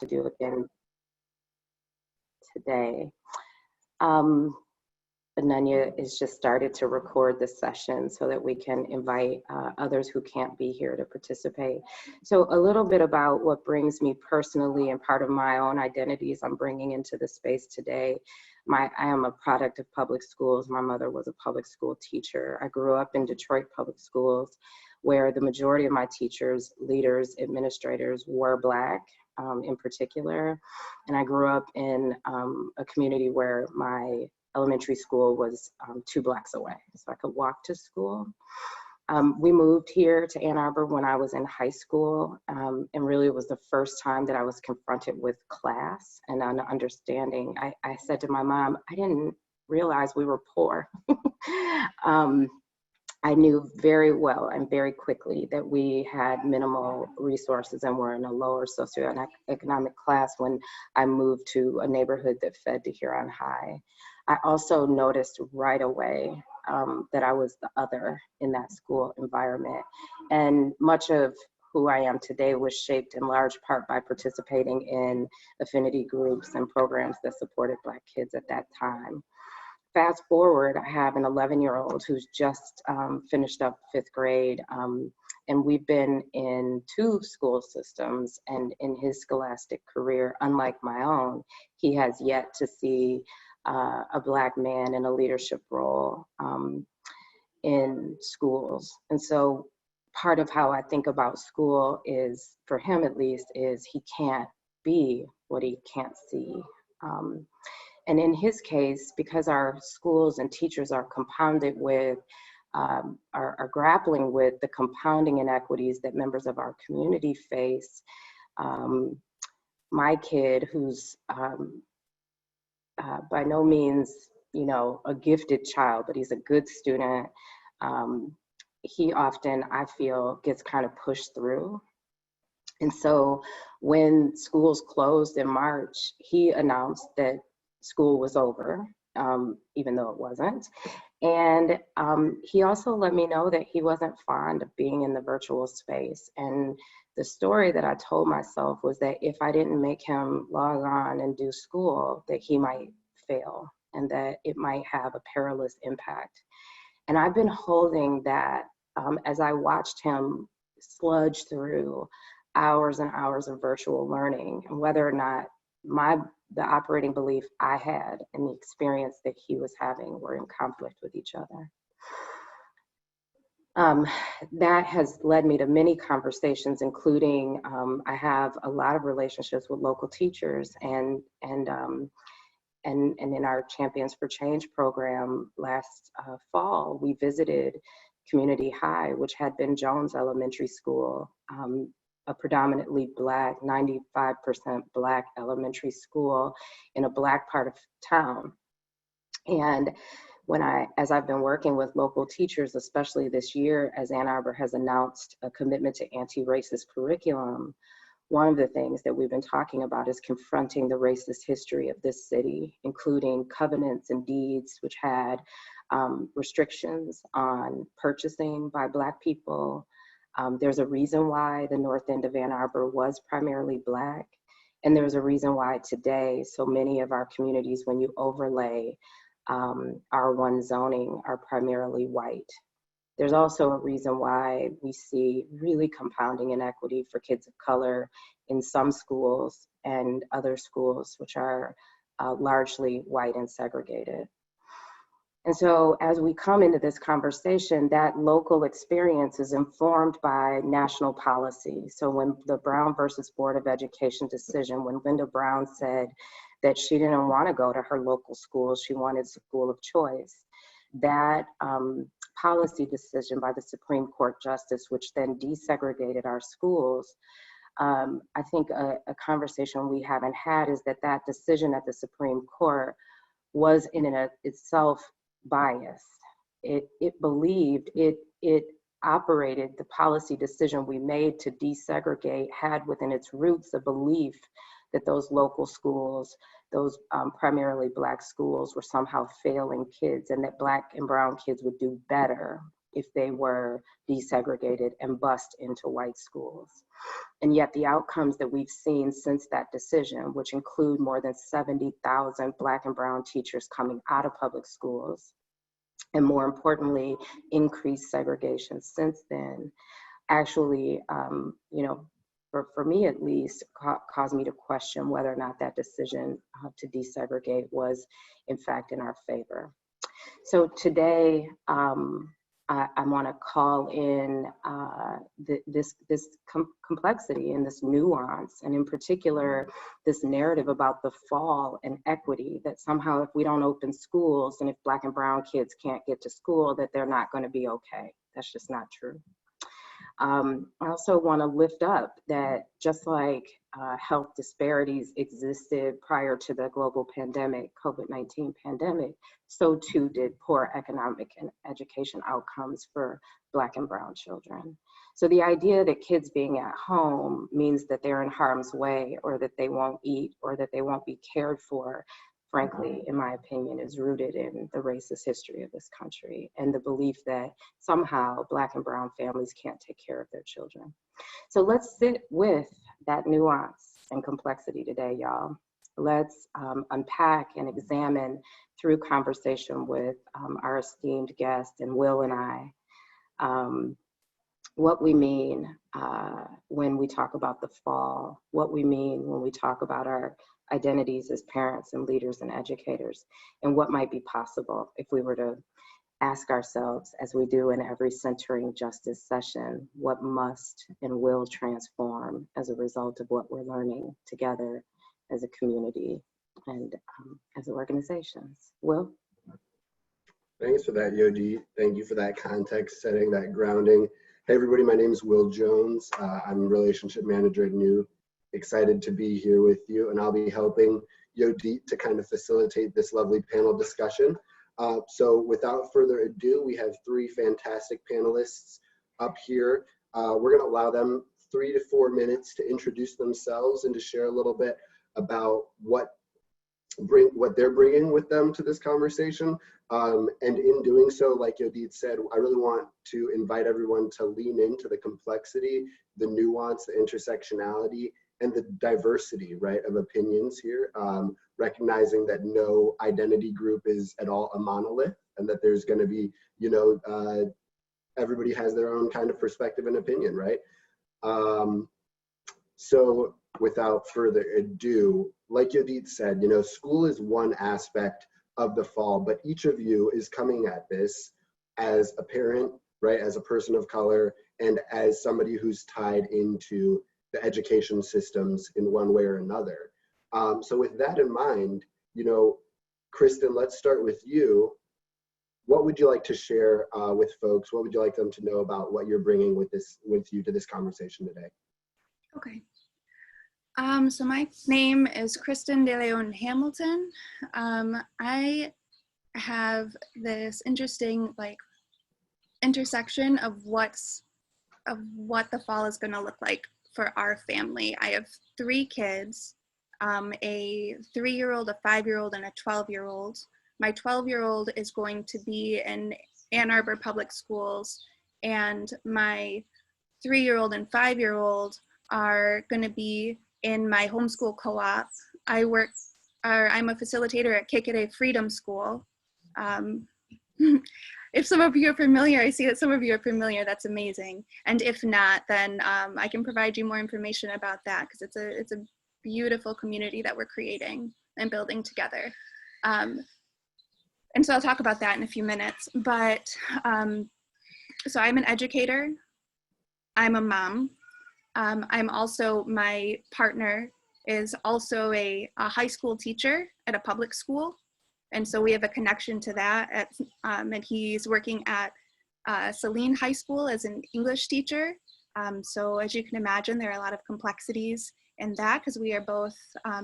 to do again today. Ananya has just started to record this session so that we can invite others who can't be here to participate. So a little bit about what brings me personally and part of my own identities I'm bringing into the space today. I am a product of public schools. My mother was a public school teacher. I grew up in Detroit public schools, where the majority of my teachers, leaders, administrators were Black in particular. And I grew up in a community where my elementary school was 2 blocks away, so I could walk to school. We moved here to Ann Arbor when I was in high school, and really it was the first time that I was confronted with class and an understanding. I said to my mom, I didn't realize we were poor. I knew very well and very quickly that we had minimal resources and were in a lower socioeconomic class when I moved to a neighborhood that fed to Huron High. I also noticed right away that I was the other in that school environment. And much of who I am today was shaped in large part by participating in affinity groups and programs that supported Black kids at that time. Fast forward, I have an 11-year-old who's just finished up 5th grade, and we've been in 2 school systems, and in his scholastic career, unlike my own, he has yet to see a Black man in a leadership role in schools. And so part of how I think about school is, for him at least, is he can't be what he can't see. And in his case, because our schools and teachers are compounded with, are grappling with the compounding inequities that members of our community face, my kid, who's by no means, you know, a gifted child, but he's a good student, he often, I feel, gets kind of pushed through. And so when schools closed in March, he announced that school was over, even though it wasn't. And he also let me know that he wasn't fond of being in the virtual space. And the story that I told myself was that if I didn't make him log on and do school, that he might fail and that it might have a perilous impact. And I've been holding that as I watched him sludge through hours and hours of virtual learning, and whether or not the operating belief I had and the experience that he was having were in conflict with each other. That has led me to many conversations, including I have a lot of relationships with local teachers, and in our Champions for Change program last fall, we visited Community High, which had been Jones Elementary School, a predominantly Black, 95% Black elementary school in a Black part of town. And as I've been working with local teachers, especially this year, as Ann Arbor has announced a commitment to anti-racist curriculum, one of the things that we've been talking about is confronting the racist history of this city, including covenants and deeds which had restrictions on purchasing by Black people. There's a reason why the north end of Ann Arbor was primarily Black, and there's a reason why today so many of our communities, when you overlay R1 zoning, are primarily white. There's also a reason why we see really compounding inequity for kids of color in some schools and other schools which are largely white and segregated. And so as we come into this conversation, that local experience is informed by national policy. So when the Brown versus Board of Education decision, when Linda Brown said that she didn't want to go to her local school, she wanted school of choice, that policy decision by the Supreme Court Justice, which then desegregated our schools, I think a conversation we haven't had is that decision at the Supreme Court was in and of itself biased. It believed, it operated, the policy decision we made to desegregate had within its roots a belief that those local schools, those primarily Black schools, were somehow failing kids, and that Black and brown kids would do better if they were desegregated and bused into white schools. And yet the outcomes that we've seen since that decision, which include more than 70,000 Black and brown teachers coming out of public schools, and more importantly, increased segregation since then, actually, for me at least, caused me to question whether or not that decision to desegregate was in fact in our favor. So today, I want to call in this complexity and this nuance, and in particular, this narrative about the fall and equity, that somehow if we don't open schools and if Black and brown kids can't get to school, that they're not going to be okay. That's just not true. I also want to lift up that just like health disparities existed prior to the global pandemic, COVID-19 pandemic, so too did poor economic and education outcomes for Black and brown children. So the idea that kids being at home means that they're in harm's way, or that they won't eat, or that they won't be cared for, frankly, in my opinion, is rooted in the racist history of this country and the belief that somehow Black and brown families can't take care of their children. So let's sit with that nuance and complexity today, y'all. Let's unpack and examine through conversation with our esteemed guest and Will and I, what we mean when we talk about the fall, what we mean when we talk about our identities as parents and leaders and educators, and what might be possible if we were to ask ourselves, as we do in every Centering Justice session, what must and will transform as a result of what we're learning together as a community and as organizations. Will? Thanks for that, Yogi. Thank you for that context setting, that grounding. Hey everybody, my name is Will Jones. I'm a relationship manager at New. Excited to be here with you, and I'll be helping Yodit to kind of facilitate this lovely panel discussion. So without further ado, we have three fantastic panelists up here. We're going to allow them 3 to 4 minutes to introduce themselves and to share a little bit about what they're bringing with them to this conversation. And in doing so, like Yodit said, I really want to invite everyone to lean into the complexity, the nuance, the intersectionality, and the diversity, right, of opinions here, recognizing that no identity group is at all a monolith, and that there's going to be, everybody has their own kind of perspective and opinion, right? So without further ado, like Yodit said, school is one aspect of the fall, but each of you is coming at this as a parent, right, as a person of color, and as somebody who's tied into the education systems in one way or another. So with that in mind, Kristen, let's start with you. What would you like to share with folks? What would you like them to know about what you're bringing with you to this conversation today? Okay. So my name is Kristen Hamilton. I have this interesting intersection of what the fall is going to look like for our family. I have 3 kids, a 3-year-old, a 5-year-old, and a 12-year-old. My 12-year-old is going to be in Ann Arbor Public Schools, and my 3-year-old and 5-year-old are going to be in my homeschool co-op. I'm a facilitator at Kikere Freedom School. If some of you are familiar, I see that some of you are familiar, that's amazing. And if not, then I can provide you more information about that, because it's a beautiful community that we're creating and building together. And so I'll talk about that in a few minutes. But so I'm an educator, I'm a mom. My partner is also a high school teacher at a public school. And so we have a connection to that. And he's working at Saline High School as an English teacher. So as you can imagine, there are a lot of complexities in that, because we are both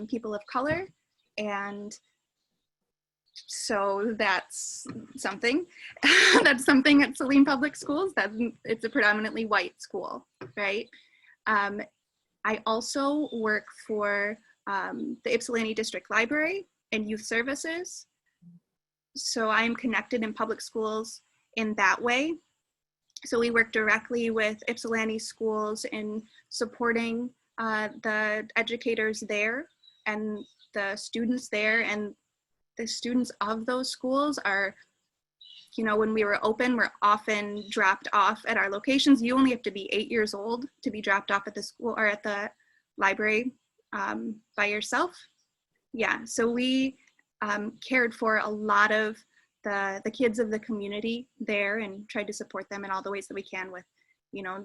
people of color. And so that's something. That's something at Saline Public Schools. It's a predominantly white school, right? I also work for the Ypsilanti District Library and Youth Services. So I'm connected in public schools in that way. So we work directly with Ypsilanti schools in supporting the educators there and the students there, and the students of those schools are, you know, when we were open, we're often dropped off at our locations. You only have to be 8 years old to be dropped off at the school or at the library by yourself. Yeah, so we cared for a lot of the kids of the community there and tried to support them in all the ways that we can with, you know,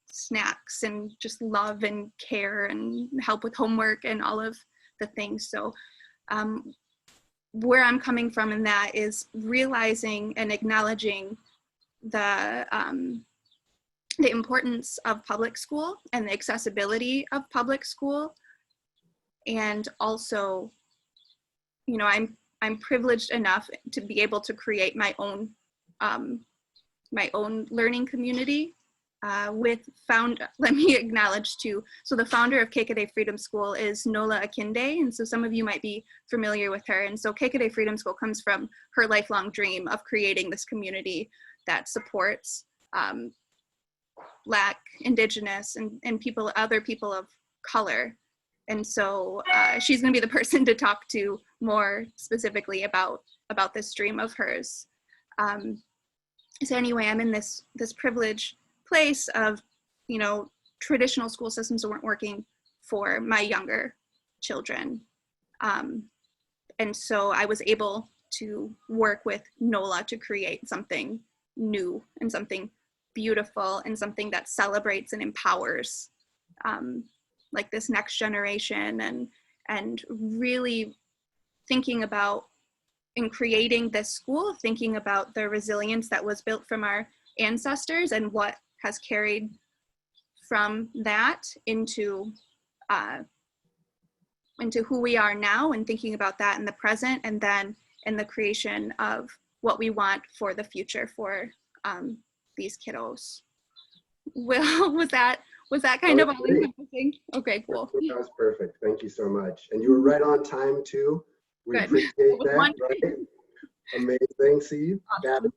snacks and just love and care and help with homework and all of the things. So where I'm coming from in that is realizing and acknowledging the importance of public school and the accessibility of public school. And also, you know, I'm privileged enough to be able to create my own learning community let me acknowledge too, so the founder of Kekede Freedom School is Nola Akinde, and so some of you might be familiar with her. And so Kekede Freedom School comes from her lifelong dream of creating this community that supports Black, Indigenous, and other people of color. And so she's going to be the person to talk to more specifically about this dream of hers. So anyway, I'm in this privileged place of, you know, traditional school systems weren't working for my younger children. And so I was able to work with NOLA to create something new and something beautiful and something that celebrates and empowers like this next generation, and really thinking about, in creating this school, thinking about the resilience that was built from our ancestors and what has carried from that into who we are now, and thinking about that in the present, and then in the creation of what we want for the future for these kiddos. Will, was that kind of all encompassing? Okay, cool. That was perfect. Thank you so much. And you were right on time too. We Good. appreciate that. Right? Amazing. See, awesome.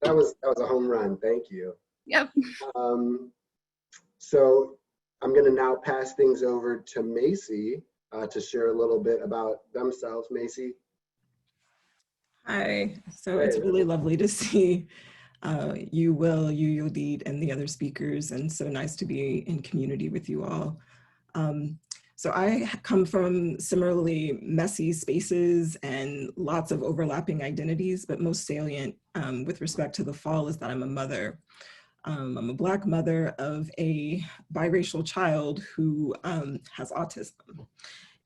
that was a home run. Thank you. Yep. So I'm going to now pass things over to Maisie to share a little bit about themselves. Maisie. Hi. So it's really lovely to see you, Will, you, Yodit, and the other speakers, and so nice to be in community with you all. So I come from similarly messy spaces and lots of overlapping identities, but most salient with respect to the fall is that I'm a mother. I'm a Black mother of a biracial child who has autism.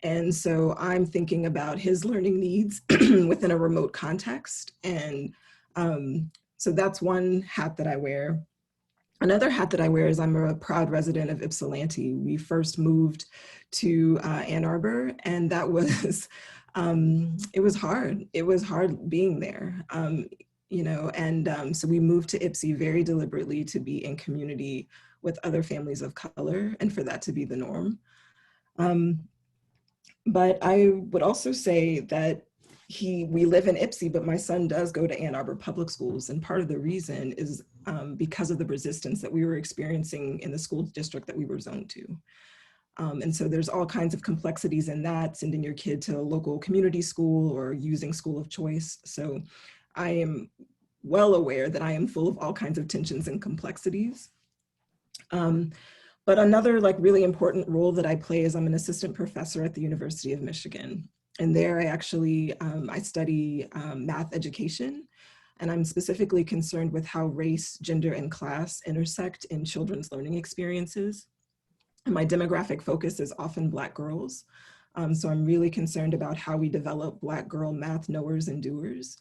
And so I'm thinking about his learning needs within a remote context. And so that's one hat that I wear. Another hat that I wear is I'm a proud resident of Ypsilanti. We first moved to Ann Arbor, and that was, it was hard. It was hard being there, you know, and so we moved to Ypsi very deliberately to be in community with other families of color and for that to be the norm. But I would also say that we live in Ypsi, but my son does go to Ann Arbor Public Schools. And part of the reason is because of the resistance that we were experiencing in the school district that we were zoned to. And so there's all kinds of complexities in that, sending your kid to a local community school or using school of choice. So I am well aware that I am full of all kinds of tensions and complexities. But another really important role that I play is I'm an assistant professor at the University of Michigan. And there I actually, I study math education, and I'm specifically concerned with how race, gender, and class intersect in children's learning experiences. And my demographic focus is often Black girls. So I'm really concerned about how we develop Black girl math knowers and doers.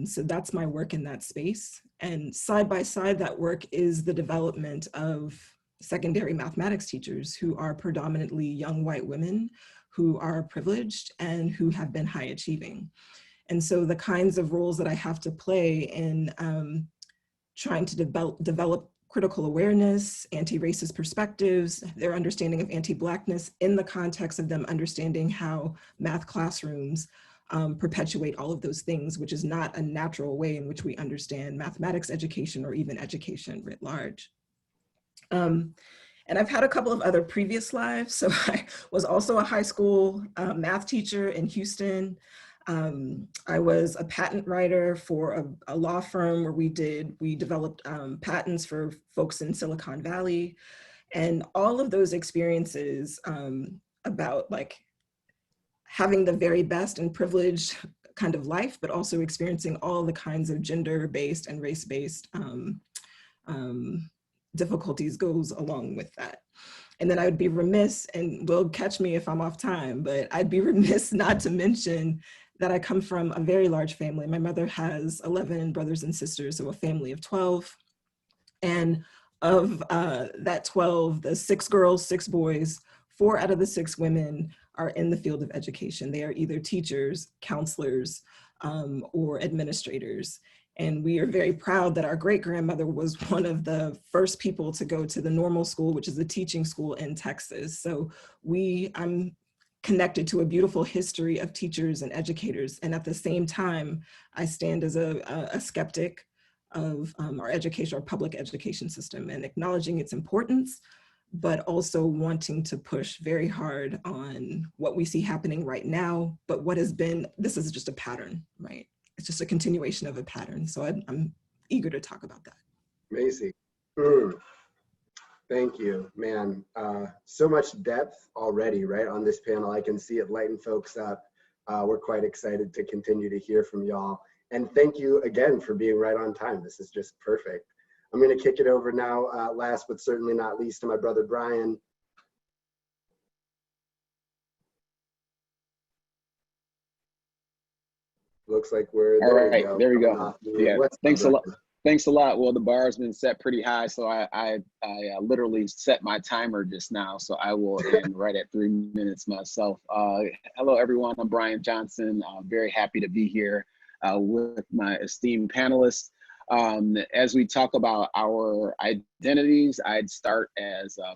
So that's my work in that space. And side by side, that work is the development of secondary mathematics teachers who are predominantly young white women who are privileged and who have been high achieving. And so the kinds of roles that I have to play in trying to develop critical awareness, anti-racist perspectives, their understanding of anti-Blackness in the context of them understanding how math classrooms perpetuate all of those things, which is not a natural way in which we understand mathematics education or even education writ large. And I've had a couple of other previous lives. So I was also a high school math teacher in Houston. I was a patent writer for a law firm where we developed patents for folks in Silicon Valley. And all of those experiences about like having the very best and privileged kind of life, but also experiencing all the kinds of gender-based and race-based difficulties goes along with that. And then I would be remiss, and will catch me if I'm off time, but I'd be remiss not to mention that I come from a very large family. My mother has 11 brothers and sisters, so a family of 12. And of that 12, the 6 girls, 6 boys, 4 out of the 6 women are in the field of education. They are either teachers, counselors, or administrators. And we are very proud that our great-grandmother was one of the first people to go to the normal school, which is a teaching school in Texas. So I'm connected to a beautiful history of teachers and educators. And at the same time, I stand as a skeptic of our public education system, and acknowledging its importance, but also wanting to push very hard on what we see happening right now, but this is just a pattern, right? It's just a continuation of a pattern. So I'm eager to talk about that. Maisie, thank you, man. So much depth already, right, on this panel. I can see it lighting folks up. We're quite excited to continue to hear from y'all. And thank you again for being right on time. This is just perfect. I'm gonna kick it over now, last but certainly not least, to my brother, Bryan. Looks like we're all right. There we go. Yeah, thanks a lot. Thanks a lot. Well, the bar has been set pretty high, so I literally set my timer just now, so I will end right at 3 minutes myself. Hello, everyone. I'm Bryan Johnson. Very happy to be here with my esteemed panelists. As we talk about our identities, I'd start as a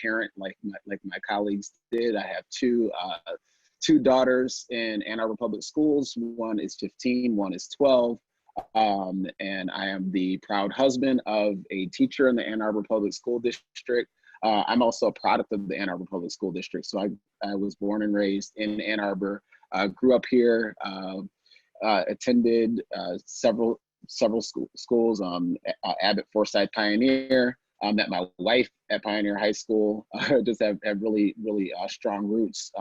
parent, like my colleagues did. I have two daughters in Ann Arbor Public Schools. One is 15, one is 12. And I am the proud husband of a teacher in the Ann Arbor Public School District. I'm also a product of the Ann Arbor Public School District. So I was born and raised in Ann Arbor, grew up here, attended several schools, Abbott Forsyth Pioneer. Met my wife at Pioneer High School. Just have really strong roots.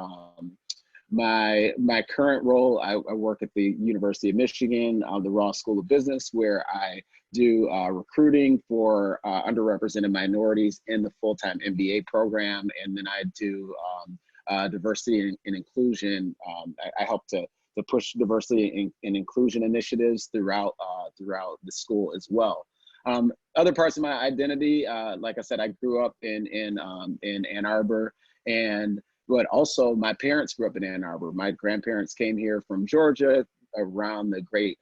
My current role, I work at the University of Michigan, the Ross School of Business, where I do recruiting for underrepresented minorities in the full-time MBA program, and then I do diversity and inclusion. I help to push diversity and inclusion initiatives throughout the school as well. Other parts of my identity, like I said, I grew up in Ann Arbor, but also my parents grew up in Ann Arbor. My grandparents came here from Georgia around the Great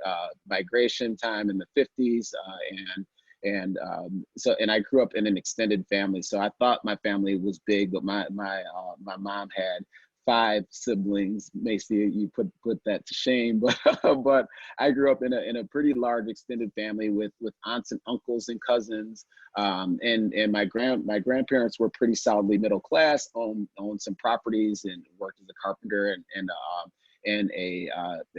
Migration time in the 50s, and I grew up in an extended family. So I thought my family was big, but my mom had 5 siblings. Maisie, you put that to shame, but I grew up in a pretty large extended family with aunts and uncles and cousins, and my grandparents were pretty solidly middle class, owned some properties and worked as a carpenter and a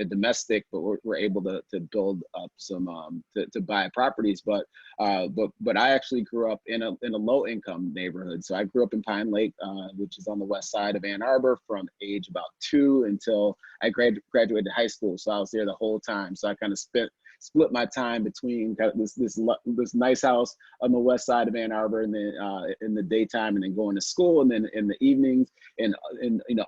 domestic, but we're able to build up some to buy properties. But I actually grew up in a low income neighborhood. So I grew up in Pine Lake, which is on the west side of Ann Arbor, from age about 2 until I graduated high school. So I was there the whole time. So I kind of split my time between this nice house on the west side of Ann Arbor, and then in the daytime, and then going to school, and then in the evenings, and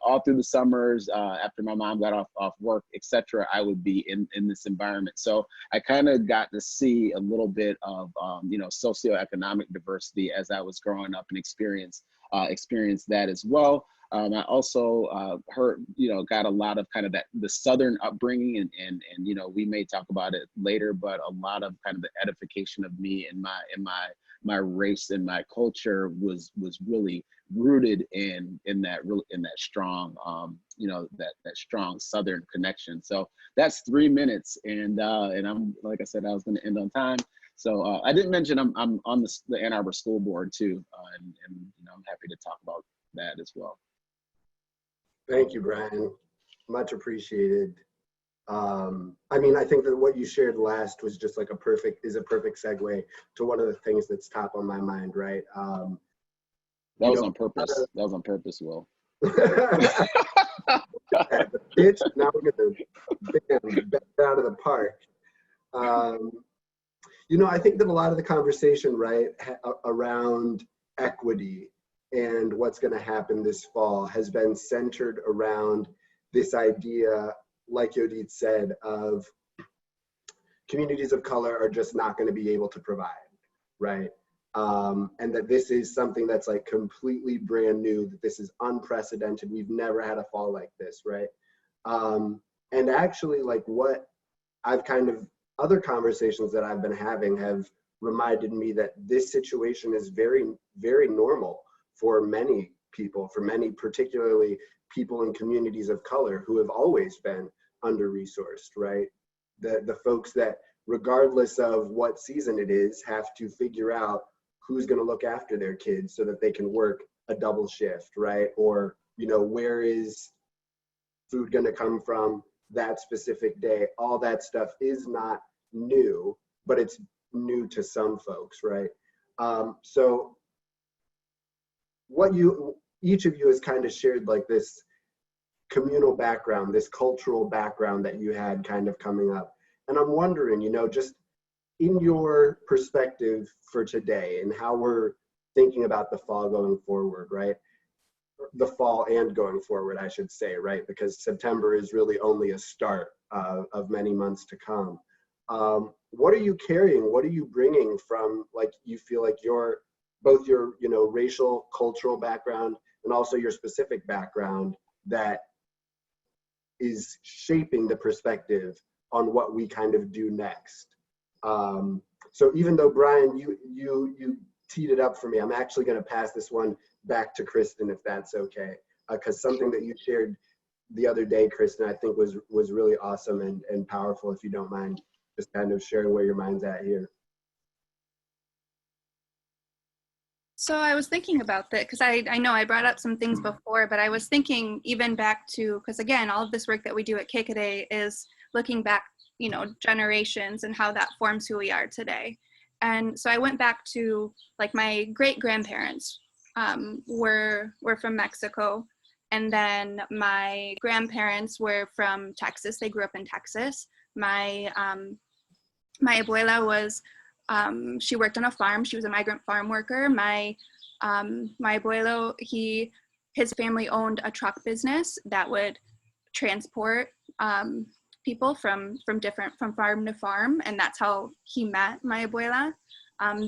all through the summers, after my mom got off work, etc., I would be in this environment. So I kind of got to see a little bit of socioeconomic diversity as I was growing up, and experienced that as well. I also got a lot of kind of the Southern upbringing, and we may talk about it later, but a lot of kind of the edification of me and my race and my culture was really rooted in that strong that strong Southern connection. So that's 3 minutes, and I'm, like I said, I was going to end on time. So I didn't mention I'm on the Ann Arbor School Board too, and I'm happy to talk about that as well. Thank you, Bryan. Much appreciated. I mean, I think that what you shared last was just like a perfect segue to one of the things that's top on my mind, right? That was on purpose. That was on purpose, Will. The pitch, now we're going to bet out of the park. I think that a lot of the conversation, right, around equity and what's going to happen this fall has been centered around this idea, like Yodit said, of communities of color are just not going to be able to provide, right? And that this is something that's like completely brand new, that this is unprecedented. We've never had a fall like this, right? And actually, like, what I've kind of, other conversations that I've been having have reminded me that this situation is very, very normal for many people, particularly people in communities of color who have always been under-resourced, right? The folks that, regardless of what season it is, have to figure out who's going to look after their kids so that they can work a double shift, right? Or, where is food going to come from that specific day? All that stuff is not new, but it's new to some folks, right? So what each of you has kind of shared, like this communal background, this cultural background that you had kind of coming up. And I'm wondering, just in your perspective for today and how we're thinking about the fall going forward, right? The fall and going forward, I should say, right? Because September is really only a start of many months to come. What are you carrying? What are you bringing from, like, you feel like both your, racial, cultural background and also your specific background that is shaping the perspective on what we kind of do next? So even though, Bryan, you teed it up for me, I'm actually going to pass this one back to Kristen, if that's okay, because something that you shared the other day, Kristen, I think was really awesome and powerful. If you don't mind just kind of sharing where your mind's at here. So I was thinking about that because I know I brought up some things before, but I was thinking even back to, because again, all of this work that we do at KKDA is looking back, generations and how that forms who we are today. And so I went back to, like, my great grandparents were from Mexico, and then my grandparents were from Texas. They grew up in Texas. My abuela was, she worked on a farm. She was a migrant farm worker. My abuelo, his family owned a truck business that would transport people from farm to farm, and that's how he met my abuela.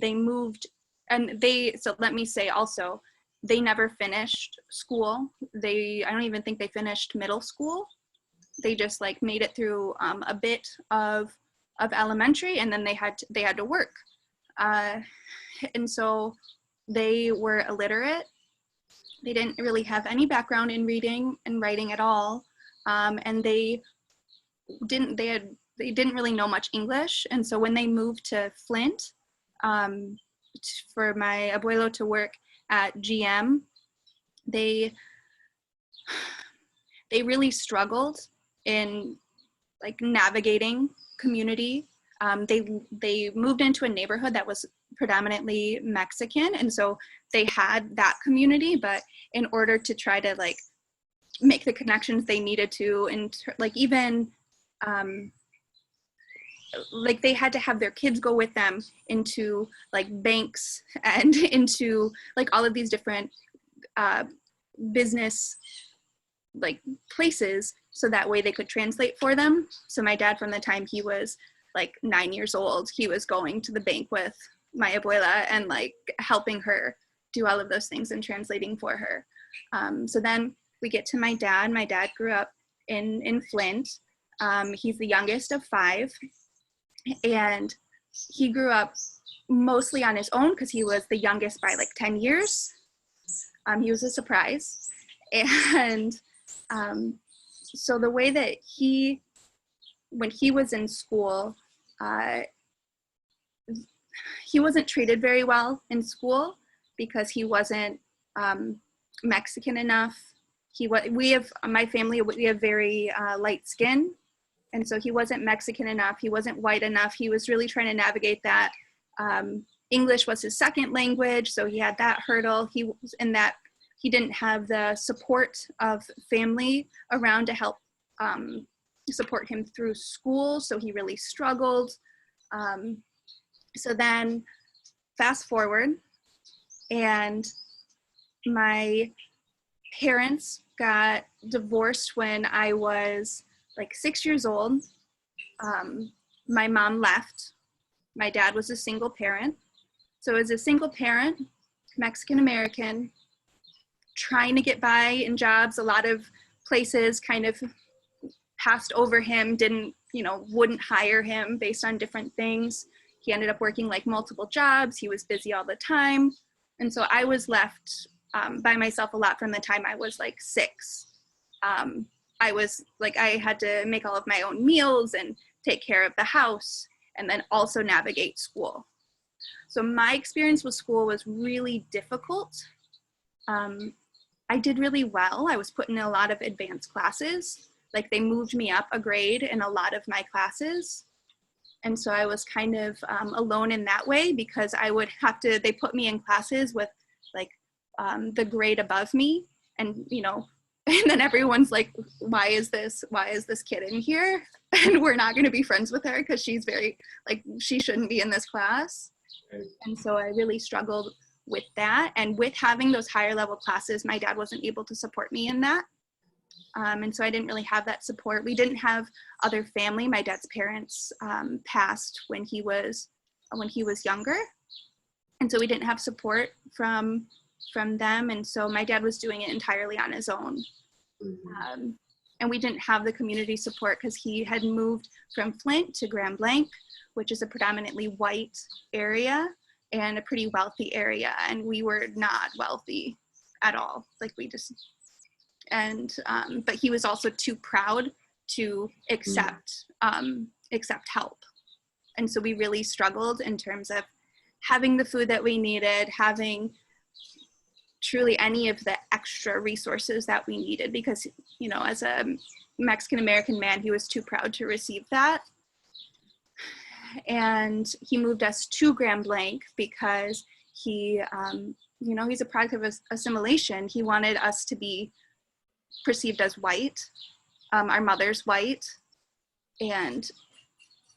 They moved, and so let me say also, they never finished school. I don't even think they finished middle school. They just like made it through a bit of elementary, and then they had to work. And so they were illiterate. They didn't really have any background in reading and writing at all. And they didn't really know much English. And so when they moved to Flint, for my abuelo to work at GM, they really struggled in, like, navigating community. They moved into a neighborhood that was predominantly Mexican, and so they had that community, but in order to try to, like, make the connections they needed to, and like even like they had to have their kids go with them into, like, banks and into, like, all of these different business, like, places, so that way they could translate for them. So my dad, from the time he was like 9 years old, he was going to the bank with my abuela and, like, helping her do all of those things and translating for her. So then we get to my dad. My dad grew up in Flint. He's the youngest of 5, and he grew up mostly on his own because he was the youngest by like 10 years. He was a surprise. And so the way that when he was in school, he wasn't treated very well in school because he wasn't Mexican enough. My family, we have very light skin. And so he wasn't Mexican enough. He wasn't white enough. He was really trying to navigate that. English was his second language, so he had that hurdle. He didn't have the support of family around to help support him through school, so he really struggled. So then fast forward, and my parents got divorced when I was like 6 years old. My mom left. My dad was a single parent. So as a single parent, Mexican American, trying to get by in jobs, a lot of places kind of passed over him, wouldn't hire him based on different things. He ended up working like multiple jobs. He was busy all the time. And so I was left by myself a lot from the time I was like 6. I had to make all of my own meals and take care of the house and then also navigate school. So my experience with school was really difficult. I did really well. I was put in a lot of advanced classes. Like they moved me up a grade in a lot of my classes. And so I was kind of alone in that way because they put me in classes with like the grade above me, and and then everyone's like, why is this kid in here? And we're not going to be friends with her because she's very, like, she shouldn't be in this class. Right. And so I really struggled with that. And with having those higher level classes, my dad wasn't able to support me in that. And so I didn't really have that support. We didn't have other family. My dad's parents passed when he was younger. And so we didn't have support from them. And so my dad was doing it entirely on his own. And we didn't have the community support because he had moved from Flint to Grand Blanc, which is a predominantly white area and a pretty wealthy area. And we were not wealthy at all. Like but he was also too proud to accept help. And so we really struggled in terms of having the food that we needed, having truly any of the extra resources that we needed, because, as a Mexican American man, he was too proud to receive that. And he moved us to Grand Blanc because he's a product of assimilation. He wanted us to be perceived as white. Our mother's white. And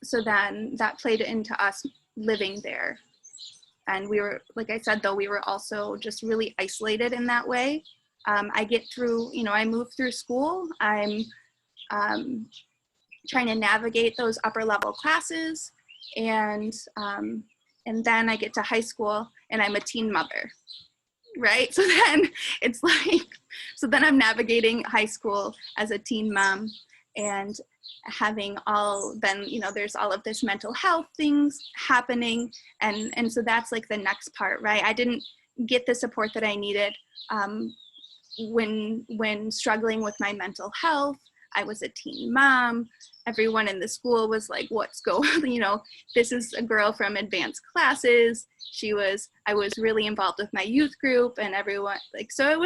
so then that played into us living there. And we were, like I said, though, we were also just really isolated in that way. I move through school. I'm trying to navigate those upper level classes. And then I get to high school and I'm a teen mother, right? So then I'm navigating high school as a teen mom and having there's all of this mental health things happening. And so that's like the next part, right? I didn't get the support that I needed when struggling with my mental health. I was a teen mom. Everyone in the school was like, what's going, this is a girl from advanced classes. I was really involved with my youth group and everyone, so it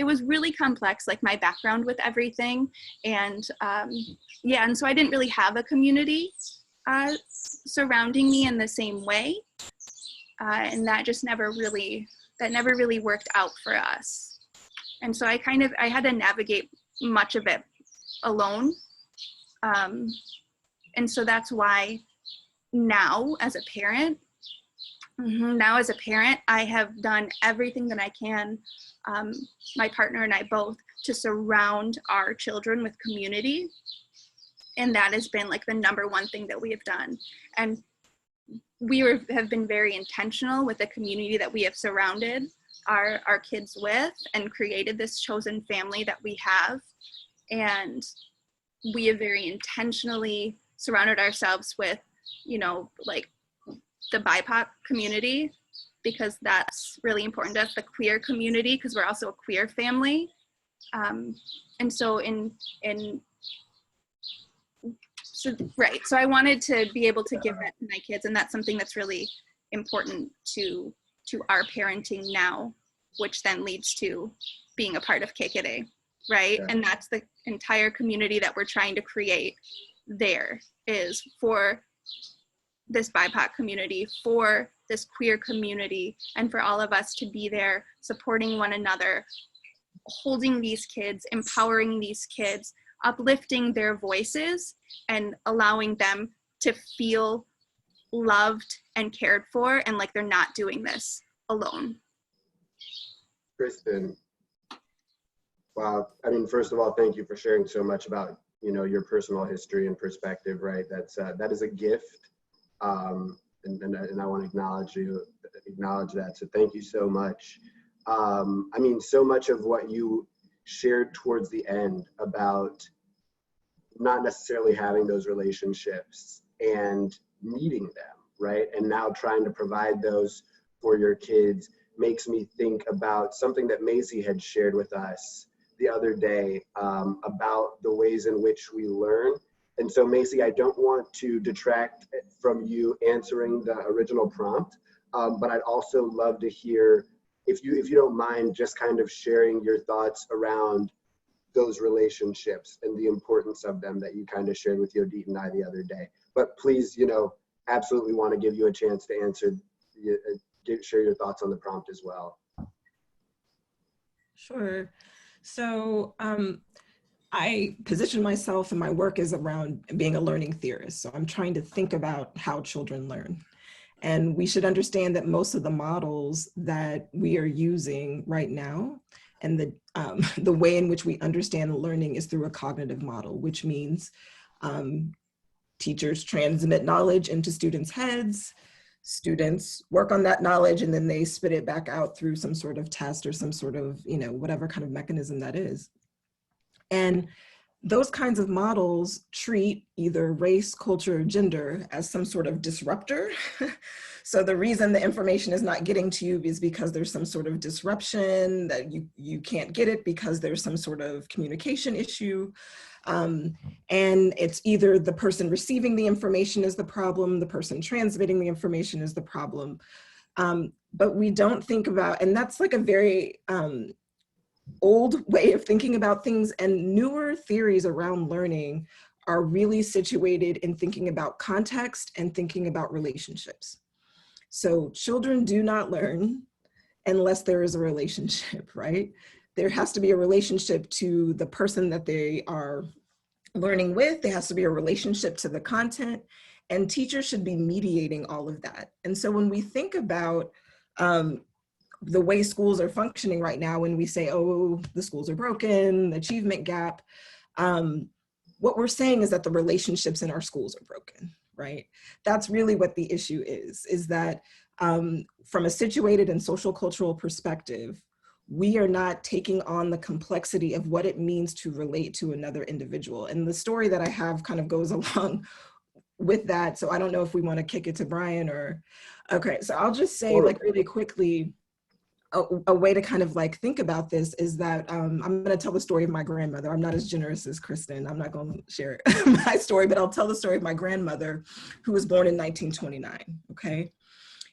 was really complex, like my background with everything. And and so I didn't really have a community surrounding me in the same way. And that just never really worked out for us. And so I had to navigate much of it alone. And so that's why now as a parent, I have done everything that I can, my partner and I both, to surround our children with community. And that has been like the number one thing that we have done. And we have been very intentional with the community that we have surrounded our kids with and created this chosen family that we have. And we have very intentionally surrounded ourselves with, the BIPOC community, because that's really important to us, the queer community, because we're also a queer family. And so so I wanted to be able to give that to my kids, and that's something that's really important to our parenting now, which then leads to being a part of KKD, right? Yeah. And that's the entire community that we're trying to create there, is for this BIPOC community, for this queer community, and for all of us to be there supporting one another, holding these kids, empowering these kids, uplifting their voices, and allowing them to feel loved and cared for, and like they're not doing this alone. Kristen, wow. I mean, first of all, thank you for sharing so much about, you know, your personal history and perspective, right? That is a gift. And I want to acknowledge that. So thank you so much. I mean, so much of what you shared towards the end about not necessarily having those relationships and needing them, right? And now trying to provide those for your kids makes me think about something that Maisie had shared with us the other day, about the ways in which we learn. And so Maisie, I don't want to detract from you answering the original prompt, but I'd also love to hear, if you don't mind, just kind of sharing your thoughts around those relationships and the importance of them that you kind of shared with Yodit and I the other day. But please, you know, absolutely want to give you a chance to answer, share your thoughts on the prompt as well. Sure. So I position myself and my work is around being a learning theorist. So I'm trying to think about how children learn. And we should understand that most of the models that we are using right now, and the way in which we understand learning is through a cognitive model, which means teachers transmit knowledge into students' heads, students work on that knowledge, and then they spit it back out through some sort of test or some sort of, you know, whatever kind of mechanism that is. And those kinds of models treat either race, culture, or gender as some sort of disruptor. So the reason the information is not getting to you is because there's some sort of disruption, that you can't get it because there's some sort of communication issue. And it's either the person receiving the information is the problem, the person transmitting the information is the problem. But we don't think about, and that's like a very old way of thinking about things, and newer theories around learning are really situated in thinking about context and thinking about relationships. So children do not learn unless there is a relationship, right? There has to be a relationship to the person that they are learning with. There has to be a relationship to the content, and teachers should be mediating all of that. And so when we think about the way schools are functioning right now, when we say, oh, the schools are broken, the achievement gap, what we're saying is that the relationships in our schools are broken, right? That's really what the issue is that from a situated and social cultural perspective, we are not taking on the complexity of what it means to relate to another individual. And the story that I have kind of goes along with that. So I don't know if we want to kick it to Bryan or, okay, so I'll just say like really quickly, a way to kind of like think about this is that I'm going to tell the story of my grandmother. I'm not as generous as Kristen. I'm not going to share my story, but I'll tell the story of my grandmother, who was born in 1929, okay?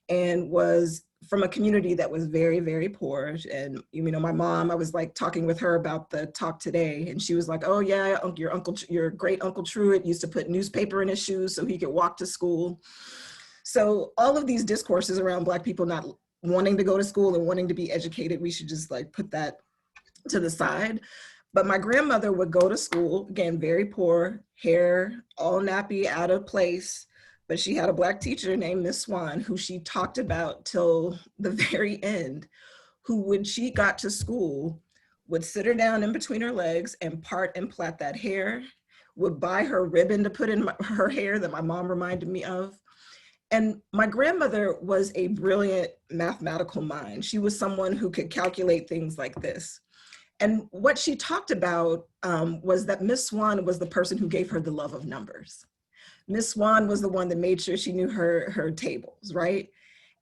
And was from a community that was very, very poor. And, you know, my mom, I was like talking with her about the talk today, and she was like, oh yeah, your great Uncle Truett used to put newspaper in his shoes so he could walk to school. So all of these discourses around Black people not wanting to go to school and wanting to be educated, we should just like put that to the side. But my grandmother would go to school, again, very poor, hair all nappy, out of place. But she had a Black teacher named Miss Swan, who she talked about till the very end, who when she got to school would sit her down in between her legs and part and plait that hair, would buy her ribbon to put in her hair that my mom reminded me of. And my grandmother was a brilliant mathematical mind. She was someone who could calculate things like this. And what she talked about was that Miss Swan was the person who gave her the love of numbers. Miss Swan was the one that made sure she knew her tables, right?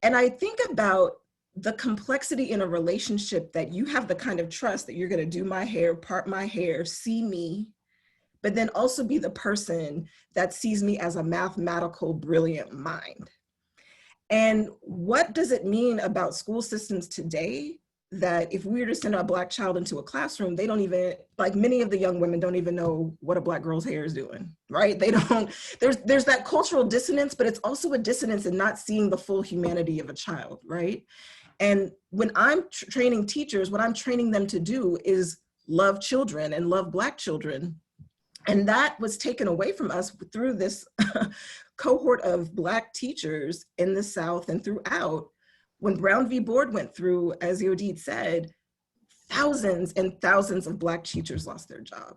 And I think about the complexity in a relationship that you have the kind of trust that you're going to do my hair, part my hair, see me, but then also be the person that sees me as a mathematical, brilliant mind. And what does it mean about school systems today that if we were to send our Black child into a classroom, they don't even, like many of the young women don't even know what a Black girl's hair is doing, right? They don't, there's that cultural dissonance, but it's also a dissonance in not seeing the full humanity of a child, right? And when I'm training teachers, what I'm training them to do is love children and love Black children. And that was taken away from us through this cohort of Black teachers in the South and throughout. When Brown v. Board went through, as Yodit said, thousands and thousands of Black teachers lost their job.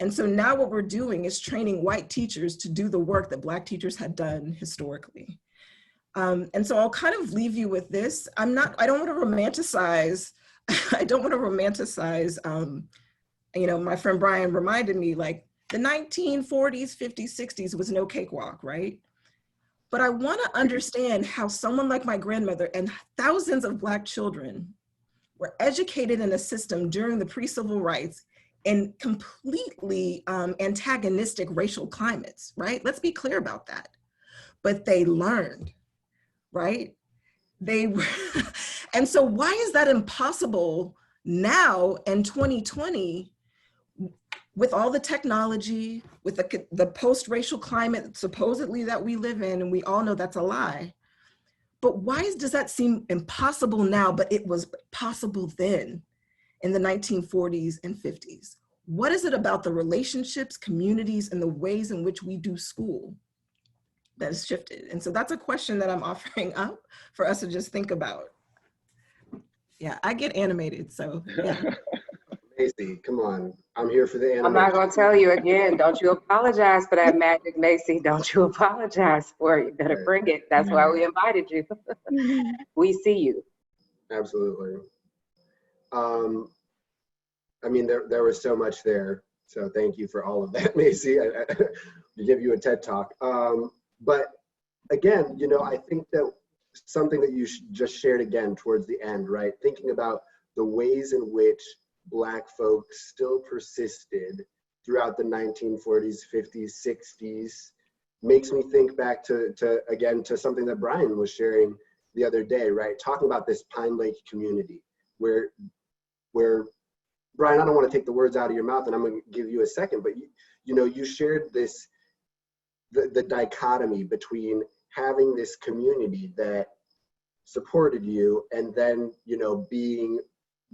And so now what we're doing is training white teachers to do the work that Black teachers had done historically. And so I'll kind of leave you with this. I don't want to romanticize, you know, my friend Bryan reminded me, like, the 1940s, 50s, 60s was no cakewalk, right? But I want to understand how someone like my grandmother and thousands of Black children were educated in a system during the pre-civil rights in completely antagonistic racial climates, right? Let's be clear about that. But they learned, right? They were, and so why is that impossible now in 2020 with all the technology, with the post-racial climate supposedly that we live in, and we all know that's a lie. But why does that seem impossible now, but it was possible then in the 1940s and 50s? What is it about the relationships, communities, and the ways in which we do school that has shifted? And so that's a question that I'm offering up for us to just think about. Yeah, I get animated, so yeah. Maisie, come on. I'm here for the animation. I'm not going to tell you again. Don't you apologize for that magic, Maisie. Don't you apologize for it. You better bring it. That's why we invited you. We see you. Absolutely. I mean, there was so much there. So thank you for all of that, Maisie. To give you a TED Talk. But again, you know, I think that something that you just shared again towards the end, right? Thinking about the ways in which Black folks still persisted throughout the 1940s, 50s, 60s, makes me think back to something that Bryan was sharing the other day, right? Talking about this Pine Lake community where Bryan, I don't want to take the words out of your mouth and I'm going to give you a second, but you know, you shared this, the dichotomy between having this community that supported you and then, you know,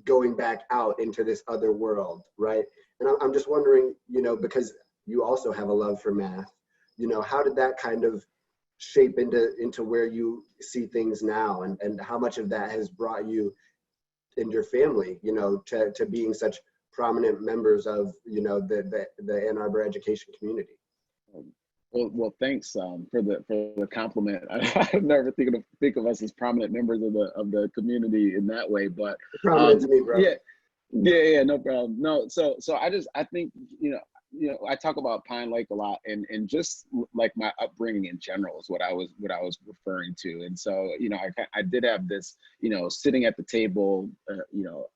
going back out into this other world, right? And I'm just wondering, you know, because you also have a love for math, you know, how did that kind of shape into where you see things now, and how much of that has brought you and your family, you know, to being such prominent members of, you know, the Ann Arbor education community? Well, thanks for the compliment. I never think of us as prominent members of the community in that way, but prominent to me, bro. Yeah, no problem. No, so I think you know I talk about Pine Lake a lot, and just like my upbringing in general is what I was referring to, and so you know I did have this, you know, sitting at the table, you know,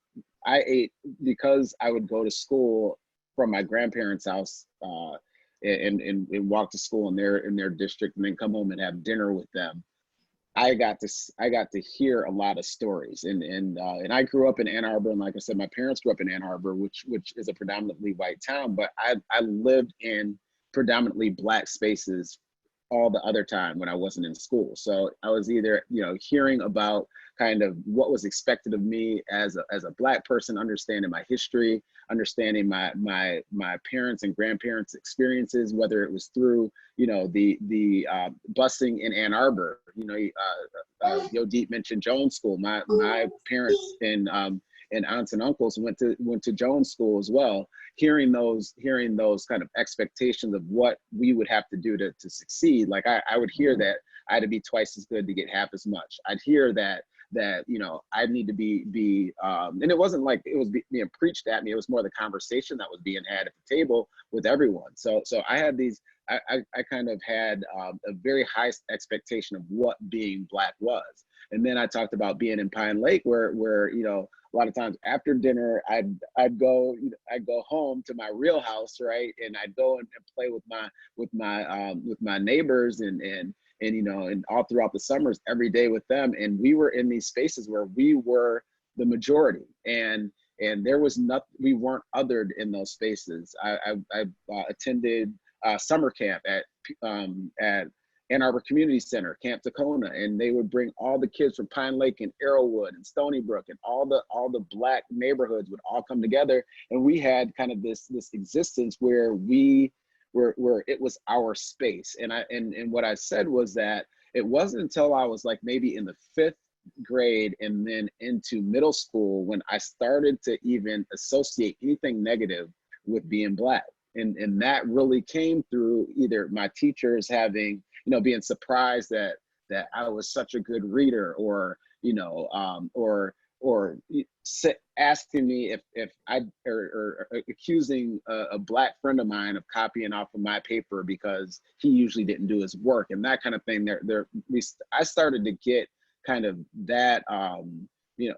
I ate because I would go to school from my grandparents' house. And walk to school in their district, and then come home and have dinner with them. I got to hear a lot of stories, and I grew up in Ann Arbor, and like I said, my parents grew up in Ann Arbor, which is a predominantly white town, but I lived in predominantly Black spaces all the other time when I wasn't in school. So I was either, you know, hearing about kind of what was expected of me as a Black person, understanding my history, understanding my parents and grandparents' experiences, whether it was through, you know, the busing in Ann Arbor. You know, Yodit mentioned Jones School. My parents and aunts and uncles went to Jones School as well. Hearing those kind of expectations of what we would have to do to succeed. Like I would hear that I had to be twice as good to get half as much. I'd hear that that, you know, I need to be and it wasn't like it was being preached at me. It was more the conversation that was being had at the table with everyone. So I had these, I kind of had a very high expectation of what being Black was. And then I talked about being in Pine Lake, where you know, a lot of times after dinner, I'd go home to my real house, right, and I'd go and play with my neighbors and you know, and all throughout the summers, every day with them. And we were in these spaces where we were the majority, and there was nothing, we weren't othered in those spaces. I attended summer camp at Ann Arbor Community Center, Camp Tacona, and they would bring all the kids from Pine Lake and Arrowwood and Stony Brook, and all the Black neighborhoods would all come together, and we had kind of this existence where it was our space. And what I said was that it wasn't until I was like maybe in the 5th grade and then into middle school when I started to even associate anything negative with being Black. And that really came through either my teachers having, you know, being surprised that I was such a good reader, or, you know, or asking me if I, or accusing a Black friend of mine of copying off of my paper because he usually didn't do his work, and that kind of thing. I started to get kind of that, you know,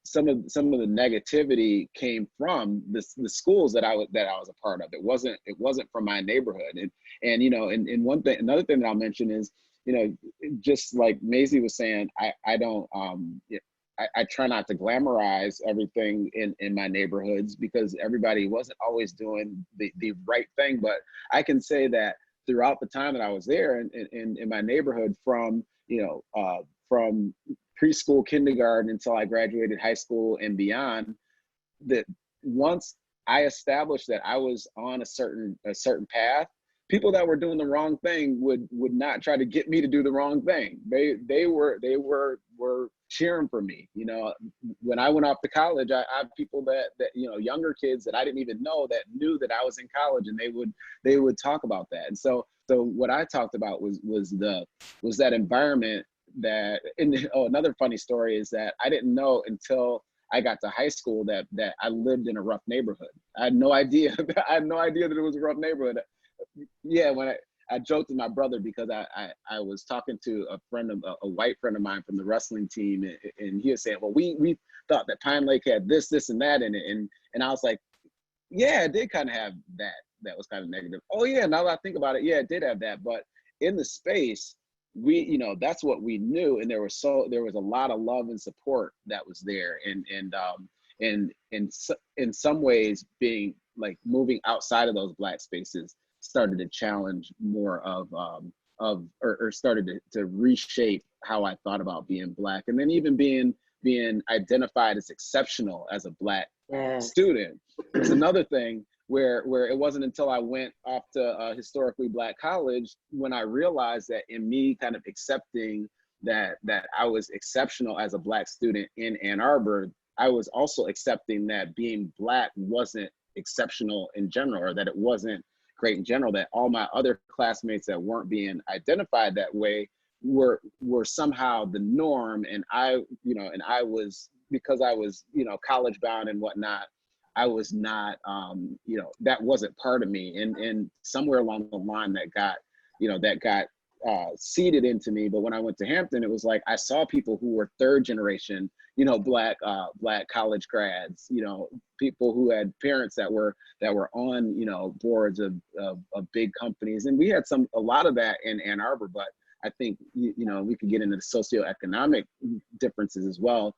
some of the negativity came from the schools that I was a part of. It wasn't from my neighborhood. And you know, and another thing that I'll mention is, you know, just like Maisie was saying, I don't I try not to glamorize everything in my neighborhoods, because everybody wasn't always doing the right thing. But I can say that throughout the time that I was there in my neighborhood, from, you know, from preschool, kindergarten until I graduated high school and beyond, that once I established that I was on a certain path, people that were doing the wrong thing would not try to get me to do the wrong thing. They were cheering for me. You know, when I went off to college, I have people that you know, younger kids that I didn't even know that knew that I was in college, and they would talk about that. And so what I talked about was that environment. Another funny story is that I didn't know until I got to high school that I lived in a rough neighborhood. I had no idea. I had no idea that it was a rough neighborhood. Yeah, when I joked with my brother, because I was talking to a white friend of mine from the wrestling team, and he was saying, well, we thought that Pine Lake had this, and that in it, and I was like, yeah, it did kind of have that was kind of negative. Oh yeah, now that I think about it, yeah, it did have that. But in the space, you know, that's what we knew, and there was a lot of love and support that was there, and in some ways, being like moving outside of those Black spaces started to challenge more of or started to reshape how I thought about being Black, and then even being identified as exceptional as a Black student was another thing. Where it wasn't until I went off to a historically Black college when I realized that in me kind of accepting that I was exceptional as a Black student in Ann Arbor, I was also accepting that being Black wasn't exceptional in general, or that it wasn't great in general, that all my other classmates that weren't being identified that way were somehow the norm. And I was, because I was, you know, college bound and whatnot, I was not, you know, that wasn't part of me. And somewhere along the line that got seeded into me. But when I went to Hampton, it was like, I saw people who were 3rd generation, you know, Black college grads, you know, people who had parents that were on, you know, boards of big companies. And we had a lot of that in Ann Arbor, but I think, you know, we could get into the socioeconomic differences as well.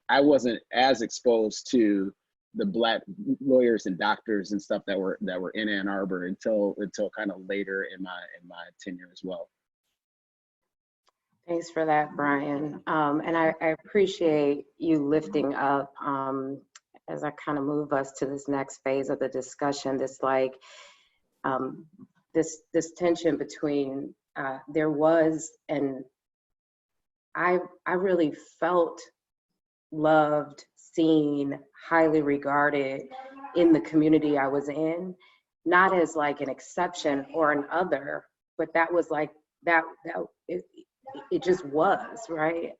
I wasn't as exposed to the Black lawyers and doctors and stuff that were in Ann Arbor until kind of later in my tenure as well. Thanks for that, Bryan. And I appreciate you lifting up, as I kind of move us to this next phase of the discussion, this like, this tension between, there was, and I really felt loved, seen, highly regarded in the community I was in, not as like an exception or an other, but that was like, it just was, right?